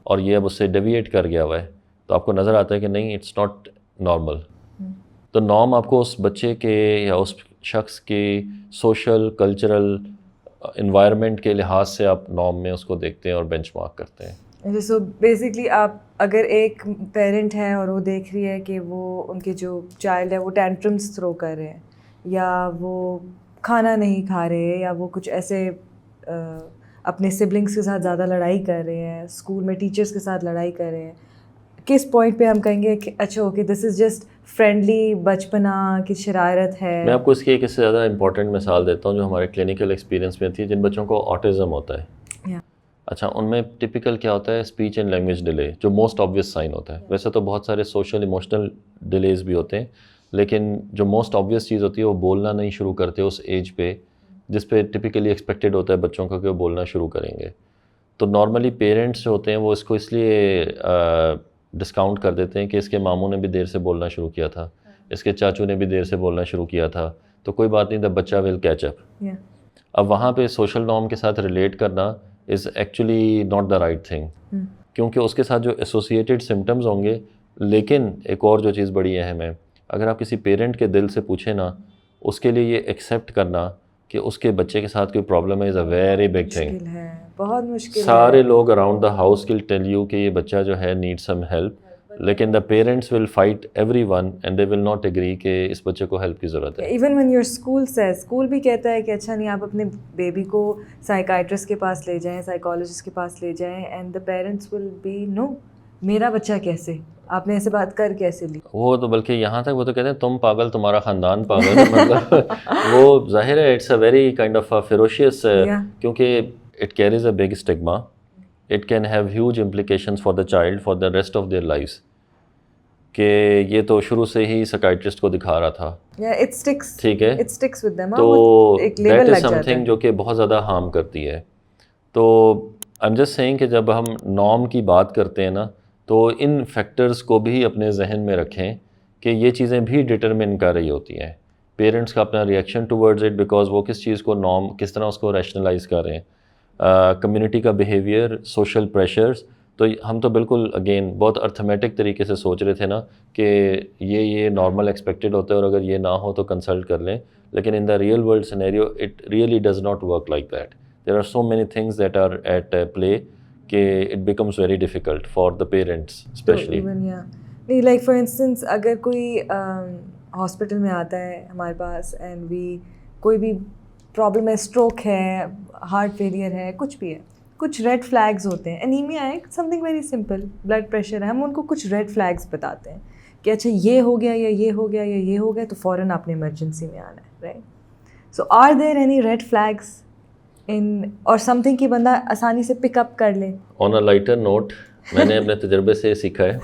اور یہ اب اس سے ڈیویٹ کر گیا ہوا ہے, تو آپ کو نظر آتا ہے کہ نہیں اٹس ناٹ نارمل. تو نارم آپ کو اس بچے کے یا اس شخص کے سوشل, کلچرل انوائرمنٹ کے لحاظ سے آپ نارم میں اس کو دیکھتے ہیں اور بینچ مارک کرتے ہیں. سو بیسکلی آپ اگر ایک پیرنٹ ہے اور وہ دیکھ رہی ہے کہ وہ ان کے جو چائلڈ ہے وہ ٹینٹرمس تھرو کر رہے ہیں یا وہ کھانا نہیں کھا رہے یا وہ کچھ ایسے اپنے سبلنگس کے ساتھ زیادہ لڑائی کر رہے ہیں, اسکول میں ٹیچرس کے ساتھ لڑائی کر رہے ہیں, کس پوائنٹ پہ ہم کہیں گے کہ اچھا okay this is just friendly بچپنا کی شرارت ہے؟ میں آپ کو اس کی ایک اس سے زیادہ امپورٹنٹ مثال دیتا ہوں جو ہمارے کلینکل ایکسپیرینس میں تھی. جن بچوں کو آٹزم ہوتا ہے, اچھا ان میں ٹپیکل کیا ہوتا ہے, اسپیچ اینڈ لینگویج ڈیلے, جو موسٹ آبویس سائن ہوتا ہے. ویسے تو بہت سارے سوشل ایموشنل ڈیلیز بھی ہوتے ہیں, لیکن جو موسٹ آبویس چیز ہوتی ہے وہ بولنا نہیں شروع کرتے اس ایج پہ جس پہ ٹپیکلی ایکسپیکٹڈ ہوتا ہے بچوں کا کہ وہ بولنا شروع کریں گے. تو نارملی پیرنٹس جو ہوتے ہیں وہ اس کو اس لیے ڈسکاؤنٹ کر دیتے ہیں کہ اس کے ماموں نے بھی دیر سے بولنا شروع کیا تھا, اس کے چاچو نے بھی دیر سے بولنا شروع کیا تھا, تو کوئی بات نہیں, دا بچہ ول کیچ اپ. اب وہاں پہ سوشل نارم کے ساتھ ریلیٹ کرنا is actually not the right thing, کیونکہ اس کے ساتھ جو ایسوسیٹیڈ سمٹمز ہوں گے. لیکن ایک اور جو چیز بڑی اہم ہے, اگر آپ کسی پیرنٹ کے دل سے پوچھیں نا, اس کے لیے یہ ایکسیپٹ کرنا کہ اس کے بچے کے ساتھ کوئی پرابلم ہے is a very big thing. بہت مشکل. سارے لوگ around the house will tell you کہ یہ بچہ جو ہے نیڈ سم ہیلپ, لیکن the parents will fight everyone and they will not agree کہ اس بچے کو ہیلپ کی ضرورت ہے. Even when your school says, school بھی کہتا ہے کہ اچھا نہیں آپ اپنے بیبی کو سائیکائٹرسٹ کے پاس لے جائیں, سائیکالوجسٹ کے پاس لے جائیں, and the parents will be no میرا بچہ کیسے, آپ نے ایسے بات کر کیسے لی. وہ تو بلکہ یہاں تک وہ تو کہتے ہیں تم پاگل تمہارا خاندان پاگل. مطلب وہ ظاہر ہے it's a very kind of ferocious, کیونکہ it carries a big stigma. It can have huge implications for the child for the rest of their lives, کہ یہ تو شروع سے ہی سائیکائٹرسٹ کو دکھا رہا تھا. ٹھیک ہے, تو دیٹ از سم تھنگ جو کہ بہت زیادہ ہارم کرتی ہے. تو آئی ایم جسٹ سیئنگ کہ جب ہم نارم کی بات کرتے ہیں نا, تو ان فیکٹرز کو بھی اپنے ذہن میں رکھیں کہ یہ چیزیں بھی ڈٹرمن کر رہی ہوتی ہیں پیرنٹس کا اپنا ریئیکشن ٹورڈز اٹ, بیکاز وہ کس چیز کو نارم کس طرح اس کو ریشنلائز کر رہے ہیں, کمیونٹی کا بیہیویئر, سوشل پریشرز. تو ہم تو بالکل اگین بہت ارتھمیٹک طریقے سے سوچ رہے تھے نا کہ یہ نارمل ایکسپیکٹڈ ہوتا ہے اور اگر یہ نہ ہو تو کنسلٹ کر لیں, لیکن in the real world scenario it really does not work like that. There are so many things that are at play کہ it becomes very difficult for the parents especially. نہیں لائک فار انسٹنس اگر کوئی hospital میں آتا ہے ہمارے پاس and کوئی بھی پرابلم ہے, اسٹروک ہے, ہارٹ فیلئر ہے, کچھ بھی ہے, کچھ ریڈ فلیگز ہوتے ہیں. انیمیا ہے something very simple, blood pressure ہے, ہم ان کو کچھ ریڈ فلیگز بتاتے ہیں کہ اچھا یہ ہو گیا یا یہ ہو گیا یا یہ ہو گیا تو فوراً آپ نے ایمرجنسی میں آنا ہے, right. So are there any red flags in اور سم تھنگ کہ بندہ آسانی سے پک اپ کر لے؟ آن اے لائٹر نوٹ, میں نے اپنے تجربے سے سیکھا ہے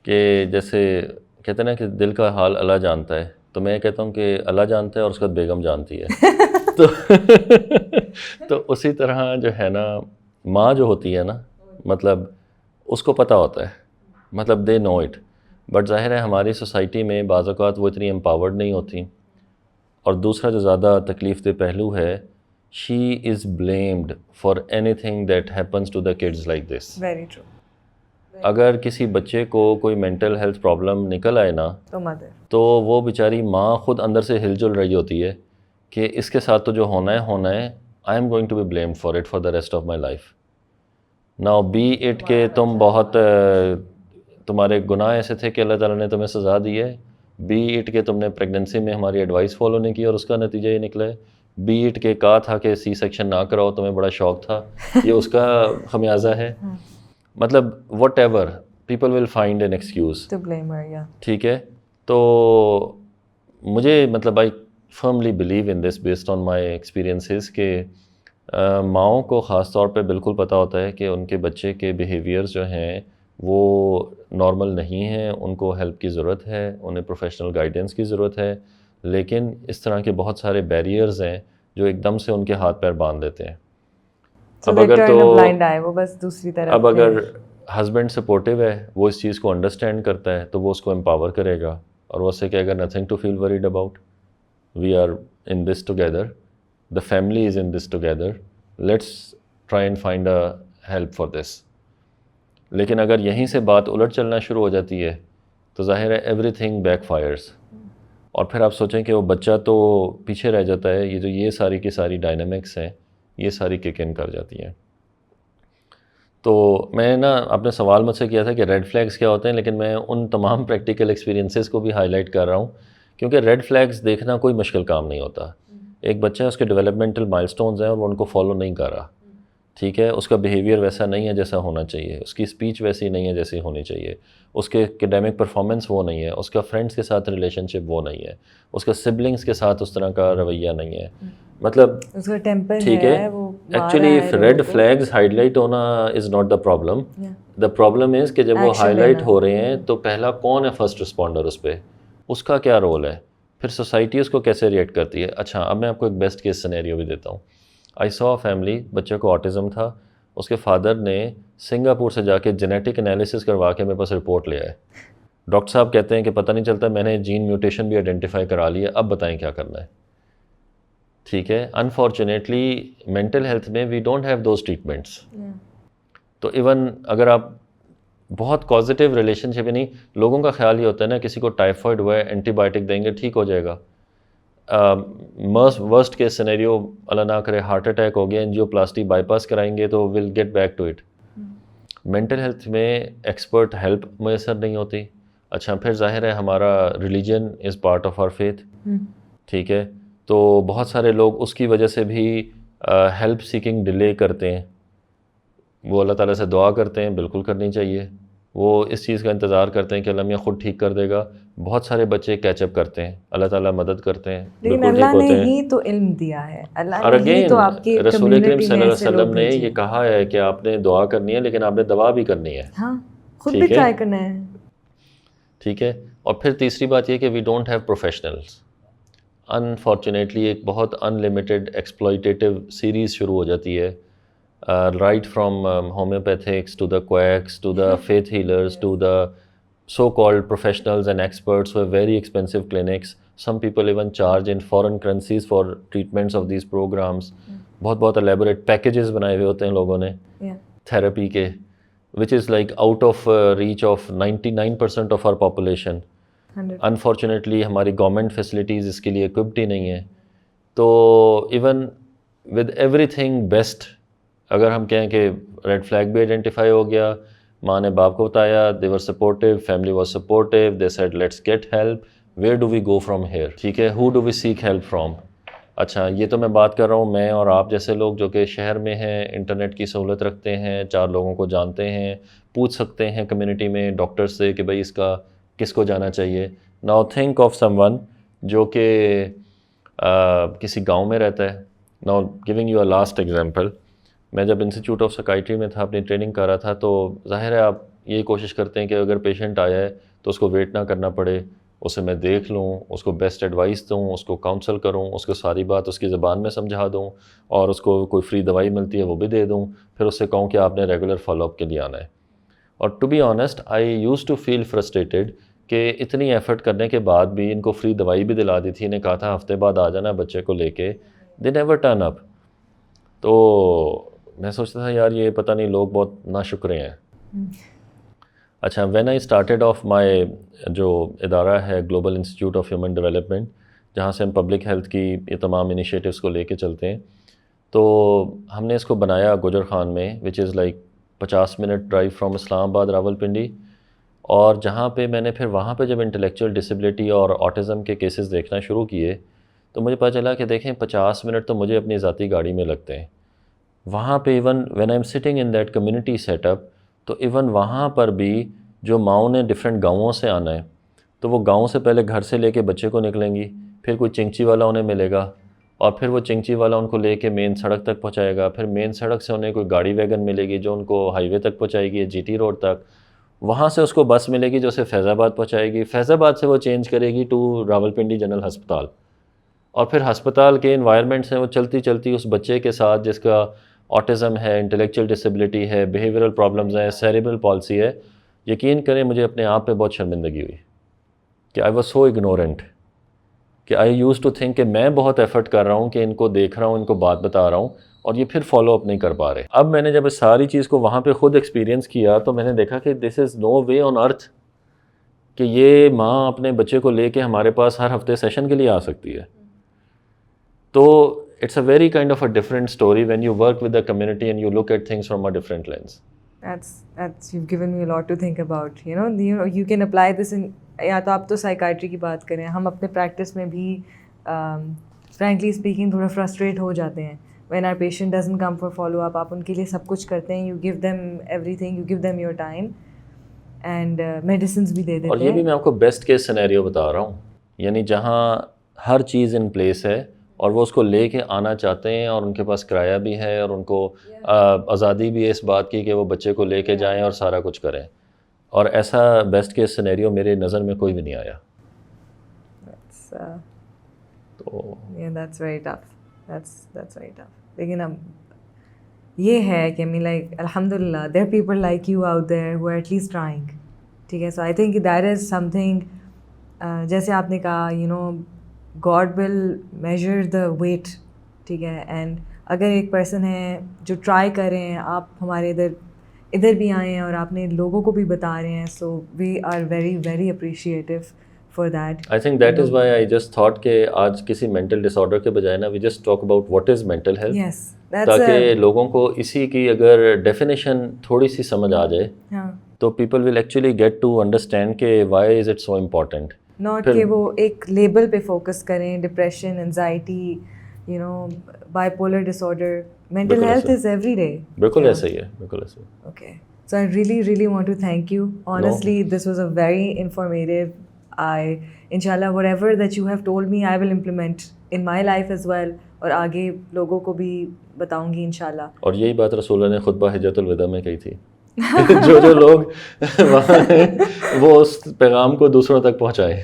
کہ جیسے کہتے ہیں نا کہ دل کا حال اللہ جانتا ہے, تو میں کہتا ہوں کہ اللہ جانتا ہے اور اس کا بیگم جانتی ہے. تو اسی طرح جو ہے نا ماں جو ہوتی ہے نا, مطلب اس کو پتہ ہوتا ہے, مطلب دے نو اٹ. بٹ ظاہر ہے ہماری سوسائٹی میں بعض اوقات وہ اتنی امپاورڈ نہیں ہوتی. اور دوسرا جو زیادہ تکلیف دہ پہلو ہے, she is blamed for anything that happens to the kids like this. Very true. اگر کسی بچے کو کوئی مینٹل ہیلتھ پرابلم نکل آئے نا, تو وہ بیچاری ماں خود اندر سے ہل جل رہی ہوتی ہے کہ اس کے ساتھ تو جو ہونا ہے, I am going to be blamed for it for the rest of my life. Now be it کہ تم بہت تمہارے گناہ ایسے تھے کہ اللہ تعالیٰ نے تمہیں سزا دی ہے, بی اٹ کہ تم نے پریگننسی میں ہماری ایڈوائس فالو نہیں کی اور اس کا نتیجہ یہ نکلا ہے, بی اٹ کہ کہا تھا کہ سی سیکشن نہ کراؤ, تمہیں بڑا شوق تھا, یہ اس کا خمیازہ ہے. مطلب whatever people will find an excuse to blame her. ٹھیک ہے, تو مجھے مطلب I firmly believe in this based on my experiences کہ ماؤں کو خاص طور پہ بالکل پتہ ہوتا ہے کہ ان کے بچے کے بیہیویئرز جو ہیں وہ نارمل نہیں ہیں, ان کو ہیلپ کی ضرورت ہے, انہیں پروفیشنل گائیڈنس کی ضرورت ہے. لیکن اس طرح کے بہت سارے بیریئرز ہیں جو ایک دم سے ان کے ہاتھ پیر باندھ دیتے ہیں. اب اگر ہسبینڈ سپورٹیو ہے, وہ اس چیز کو انڈرسٹینڈ کرتا ہے, تو وہ اس کو امپاور کرے گا اور وہ اس سے کہے گا nothing to feel worried about, we are in this together, the family is in this together, let's try and find a help for this. لیکن اگر یہیں سے بات الٹ چلنا شروع ہو جاتی ہے تو ظاہر ہے ایوری تھنگ بیک فائرس, اور پھر آپ سوچیں کہ وہ بچہ تو پیچھے رہ جاتا ہے. یہ جو یہ ساری کی ساری ڈائنامکس ہیں یہ ساری کک ان کر جاتی ہیں. تو میں نا آپ نے سوال مجھ سے کیا تھا کہ ریڈ فلیگز کیا ہوتے ہیں، لیکن میں ان تمام پریکٹیکل ایکسپیرینسز کو بھی ہائی لائٹ کر رہا ہوں، کیونکہ ریڈ فلیگز دیکھنا کوئی مشکل کام نہیں ہوتا. ایک بچہ اس کے ڈیولپمنٹل مائلسٹونز ہیں اور وہ ان کو فالو نہیں کر رہا، ٹھیک ہے، اس کا بیہیویئر ویسا نہیں ہے جیسا ہونا چاہیے، اس کی اسپیچ ویسی نہیں ہے جیسی ہونی چاہیے، اس کے اکیڈیمک پرفارمنس وہ نہیں ہے، اس کا فرینڈس کے ساتھ ریلیشن شپ وہ نہیں ہے، اس کا سبلنگس کے ساتھ اس طرح کا رویہ نہیں ہے، مطلب اس کا ٹیمپر ٹھیک ہے. وہ actually red flags highlight ہونا is not the problem. The problem is کہ جب وہ ہائی لائٹ ہو رہے ہیں تو پہلا کون ہے فرسٹ رسپونڈر اس پہ، اس کا کیا رول ہے، پھر سوسائٹی اس کو کیسے ریئیکٹ کرتی ہے. اچھا اب میں آپ کو ایک بیسٹ کیس سینیریو بھی دیتا ہوں. آئی سو فیملی، بچے کو آٹزم تھا، اس کے فادر نے سنگاپور سے جا کے جینیٹک انالیسس کروا کے میرے پاس رپورٹ لے آئے. ڈاکٹر صاحب کہتے ہیں کہ پتہ نہیں چلتا، میں نے جین میوٹیشن بھی آئیڈینٹیفائی کرا لی ہے، اب بتائیں کیا کرنا ہے. ٹھیک ہے، انفارچونیٹلی مینٹل ہیلتھ میں we don't have those treatments. تو ایون اگر آپ بہت پازیٹیو ریلیشن شپ، نہیں لوگوں کا خیال یہ ہوتا ہے نا کسی کو ٹائیفائڈ ہوا ہے اینٹی بائیوٹک دیں گے ٹھیک ہو جائے گا. ورسٹ کیس سینیریو اللہ نہ کرے ہارٹ اٹیک ہو گیا، انجیو پلاسٹی بائی پاس کرائیں گے تو will get back to it. Mental health میں ایکسپرٹ ہیلپ میسر نہیں ہوتی. اچھا پھر ظاہر ہے ہمارا religion is part of our faith, ٹھیک ہے، تو بہت سارے لوگ اس کی وجہ سے بھی ہیلپ سیکنگ ڈیلے کرتے ہیں. وہ اللہ تعالیٰ سے دعا کرتے ہیں، بالکل کرنی چاہیے. وہ اس چیز کا انتظار کرتے ہیں کہ اللہ میاں خود ٹھیک کر دے گا. بہت سارے بچے کیچ اپ کرتے ہیں، اللہ تعالیٰ مدد کرتے ہیں، لیکن اللہ نے ہی تو علم دیا ہے، اللہ نے ہی تو آپ کی رسول اکرم صلی اللہ علیہ کمیونٹی وسلم نے یہ کہا ہے کہ آپ نے دعا کرنی ہے لیکن آپ نے دوا بھی کرنی ہے. ہاں خود بھی ٹرائی کرنا ہے. ٹھیک ہے. اور پھر تیسری بات یہ کہ we don't have professionals. Unfortunately ایک بہت ان لمیٹیڈ ایکسپلائٹیو سیریز شروع ہو جاتی ہے، right from homeopathics to the quacks to the faith healers to the so called professionals and experts who have very expensive clinics. Some people even charge in foreign currencies for treatments of these programs. بہت elaborate packages بنائے ہوئے ہوتے ہیں لوگوں نے therapy کے، which is like out of reach of 99% of our population. Unfortunately ہماری government facilities اس کے لیے equipped ہی نہیں ہیں. تو even with everything best، اگر ہم کہیں کہ ریڈ فلیگ بھی آئیڈینٹیفائی ہو گیا، ماں نے باپ کو بتایا، they were supportive, family was supportive, they said let's get help, where do we go from here؟ ٹھیک ہے، who do we seek help from؟ اچھا یہ تو میں بات کر رہا ہوں میں اور آپ جیسے لوگ جو کہ شہر میں ہیں، انٹرنیٹ کی سہولت رکھتے ہیں، 4 لوگوں کو جانتے ہیں، پوچھ سکتے ہیں کمیونٹی میں ڈاکٹر سے کہ بھائی اس کا کس کو جانا چاہیے. Now think of someone جو کہ کسی گاؤں میں رہتا ہے. Now giving you a last example، میں جب انسٹیٹیوٹ آف سائکائٹری میں تھا، اپنی ٹریننگ کر رہا تھا، تو ظاہر ہے آپ یہی کوشش کرتے ہیں کہ اگر پیشنٹ آیا ہے تو اس کو ویٹ نہ کرنا پڑے، اسے میں دیکھ لوں، اس کو بیسٹ ایڈوائس دوں، اس کو کاؤنسل کروں، اس کو ساری بات اس کی زبان میں سمجھا دوں، اور اس کو کوئی فری دوائی ملتی ہے وہ بھی دے دوں، پھر اس سے کہوں کہ آپ نے ریگولر فالو اپ کے لیے آنا ہے. اور to be honest I used to feel frustrated کہ اتنی ایفرٹ کرنے کے بعد بھی ان کو فری دوائی بھی دلا دی تھی، انہیں کہا تھا ہفتے بعد آ جانا بچے کو لے کے، دے نیور ٹرن اپ. تو میں سوچتا تھا یار یہ پتہ نہیں لوگ بہت ناشکرے ہیں. اچھا when I started of my جو ادارہ ہے global institute of human development, جہاں سے ہم پبلک ہیلتھ کی یہ تمام انیشیٹوز کو لے کے چلتے ہیں، تو ہم نے اس کو بنایا گوجر خان میں، which is like 50 minute drive from Islamabad Rawal Pindi. اور جہاں پہ میں نے پھر وہاں پہ جب انٹلیکچوئل ڈسیبلٹی اور آٹزم کے کیسز دیکھنا شروع کیے تو مجھے پتہ چلا کہ دیکھیں 50 منٹ تو مجھے اپنی ذاتی گاڑی میں لگتے ہیں. وہاں پہ even when I am sitting in that community set up, تو ایون وہاں پر بھی جو ماؤں نے ڈفرینٹ گاؤں سے آنا ہے، تو وہ گاؤں سے پہلے گھر سے لے کے بچے کو نکلیں گی، پھر کوئی چنگچی والا انہیں ملے گا، اور پھر وہ چنگچی والا ان کو لے کے مین سڑک تک پہنچائے گا، پھر مین سڑک سے انہیں کوئی گاڑی ویگن ملے گی جو ان کو ہائی وے تک پہنچائے گی، جی ٹی روڈ تک. وہاں سے اس کو بس ملے گی جو اسے فیض آباد پہنچائے گی، فیض آباد سے وہ چینج کرے گی ٹو راول پنڈی جنرل ہسپتال. اور پھر ہسپتال کے انوائرمنٹ سے وہ چلتی چلتی اس بچے کے ساتھ جس کا آٹزم ہے، انٹلیکچوئل ڈسیبلٹی ہے، بیہیورل پرابلمز ہیں، سیریبرل پالسی ہے. یقین کریں مجھے اپنے آپ پہ بہت شرمندگی ہوئی کہ آئی واز سو اگنورنٹ، کہ آئی یوز ٹو تھنک کہ میں بہت ایفرٹ کر رہا ہوں کہ ان کو دیکھ رہا ہوں، ان کو بات بتا رہا ہوں، اور یہ پھر فالو اپ نہیں کر پا رہے. اب میں نے جب اس ساری چیز کو وہاں پہ خود ایکسپیرینس کیا تو میں نے دیکھا کہ دس از نو وے آن ارتھ کہ یہ ماں اپنے بچے کو لے کے ہمارے پاس ہر ہفتے سیشن کے لیے آ سکتی ہے. تو it's a very kind of a different story when you work with the community and you look at things from a different lens. That's you've given me a lot to think about. You can apply this in, یا تو آپ تو سائیکائٹری کی بات کریں, ہم اپنے practice میں بھی فرینکلی اسپیکنگ تھوڑا فرسٹریٹ ہو جاتے ہیں when our patient doesn't come for follow up. آپ ان کے لیے سب کچھ کرتے ہیں, you gave them everything, you gave them your time and medicines بھی دے دیتے ہیں. اور یہ بھی میں آپ کو بیسٹ کیس سینیریو بتا رہا ہوں, یعنی جہاں ہر چیز ان پلیس ہے اور وہ اس کو لے کے آنا چاہتے ہیں اور ان کے پاس کرایہ بھی ہے اور ان کو آزادی بھی ہے اس بات کی کہ وہ بچے کو لے کے جائیں اور سارا کچھ کریں, اور ایسا بیسٹ کیس سینیریو میرے نظر میں کوئی بھی نہیں آیا. تو that's very tough. That's very tough. لیکن اب یہ ہے کہ لائک الحمد للہ there are people like you out there who are at least trying. ٹھیک ہے, so I think that is something جیسے آپ نے کہا God will measure the weight. ٹھیک ہے, اینڈ اگر ایک پرسن ہے جو ٹرائی کر رہے ہیں, آپ ہمارے ادھر بھی آئے ہیں اور آپ نے لوگوں کو بھی بتا رہے ہیں, so we are very very appreciative for that. I think that is why I just thought کہ آج کسی مینٹل ڈس آرڈر کے بجائے نا we just talk about what is mental health, تاکہ لوگوں کو اسی کی اگر ڈیفینیشن تھوڑی سی سمجھ آ جائے تو people will actually get to understand کہ why is it so important. Not کہ وہ ایک لیبل پہ فوکس کریں, depression, anxiety, bipolar disorder. Mental health is every day. بالکل ایسا ہی ہے, بالکل ایسا ہی. Okay. So I really want to thank you. Honestly, this was a very informative. Inshallah, whatever that you have told me, I will implement in my life as well. اور آگے لوگوں کو بھی بتاؤں گی انشاءاللہ. اور یہی بات رسول اللہ نے خطبہ حجۃ الوداع میں کہی تھی. جو لوگ وہاں ہیں وہ اس پیغام کو دوسروں تک پہنچائیں.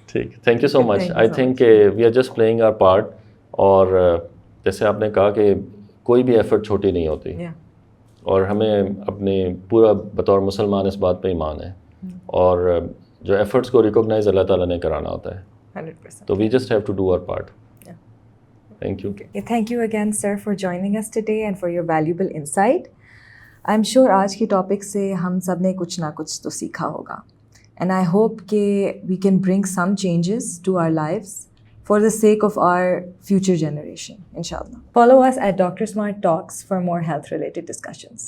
ٹھیک, thank you so much. I think we are just playing our part. اور جیسے آپ نے کہا کہ کوئی بھی ایفرٹ چھوٹی نہیں ہوتی, اور ہمیں اپنے پورا بطور مسلمان اس بات پہ ایمان ہے, اور جو ایفرٹس کو ریکوگنائز اللہ تعالیٰ نے کرانا ہوتا ہے. 100%. تو we just have to do our part. Thank you. Thank you again sir for joining us today and for your valuable insight. I am sure آج کی ٹاپک سے ہم سب نے کچھ نہ کچھ تو سیکھا ہوگا, اینڈ آئی ہوپ کہ we can bring some changes to our lives for the sake of our future generation, inshallah. Follow us at Dr. Smart Talks for more health-related discussions.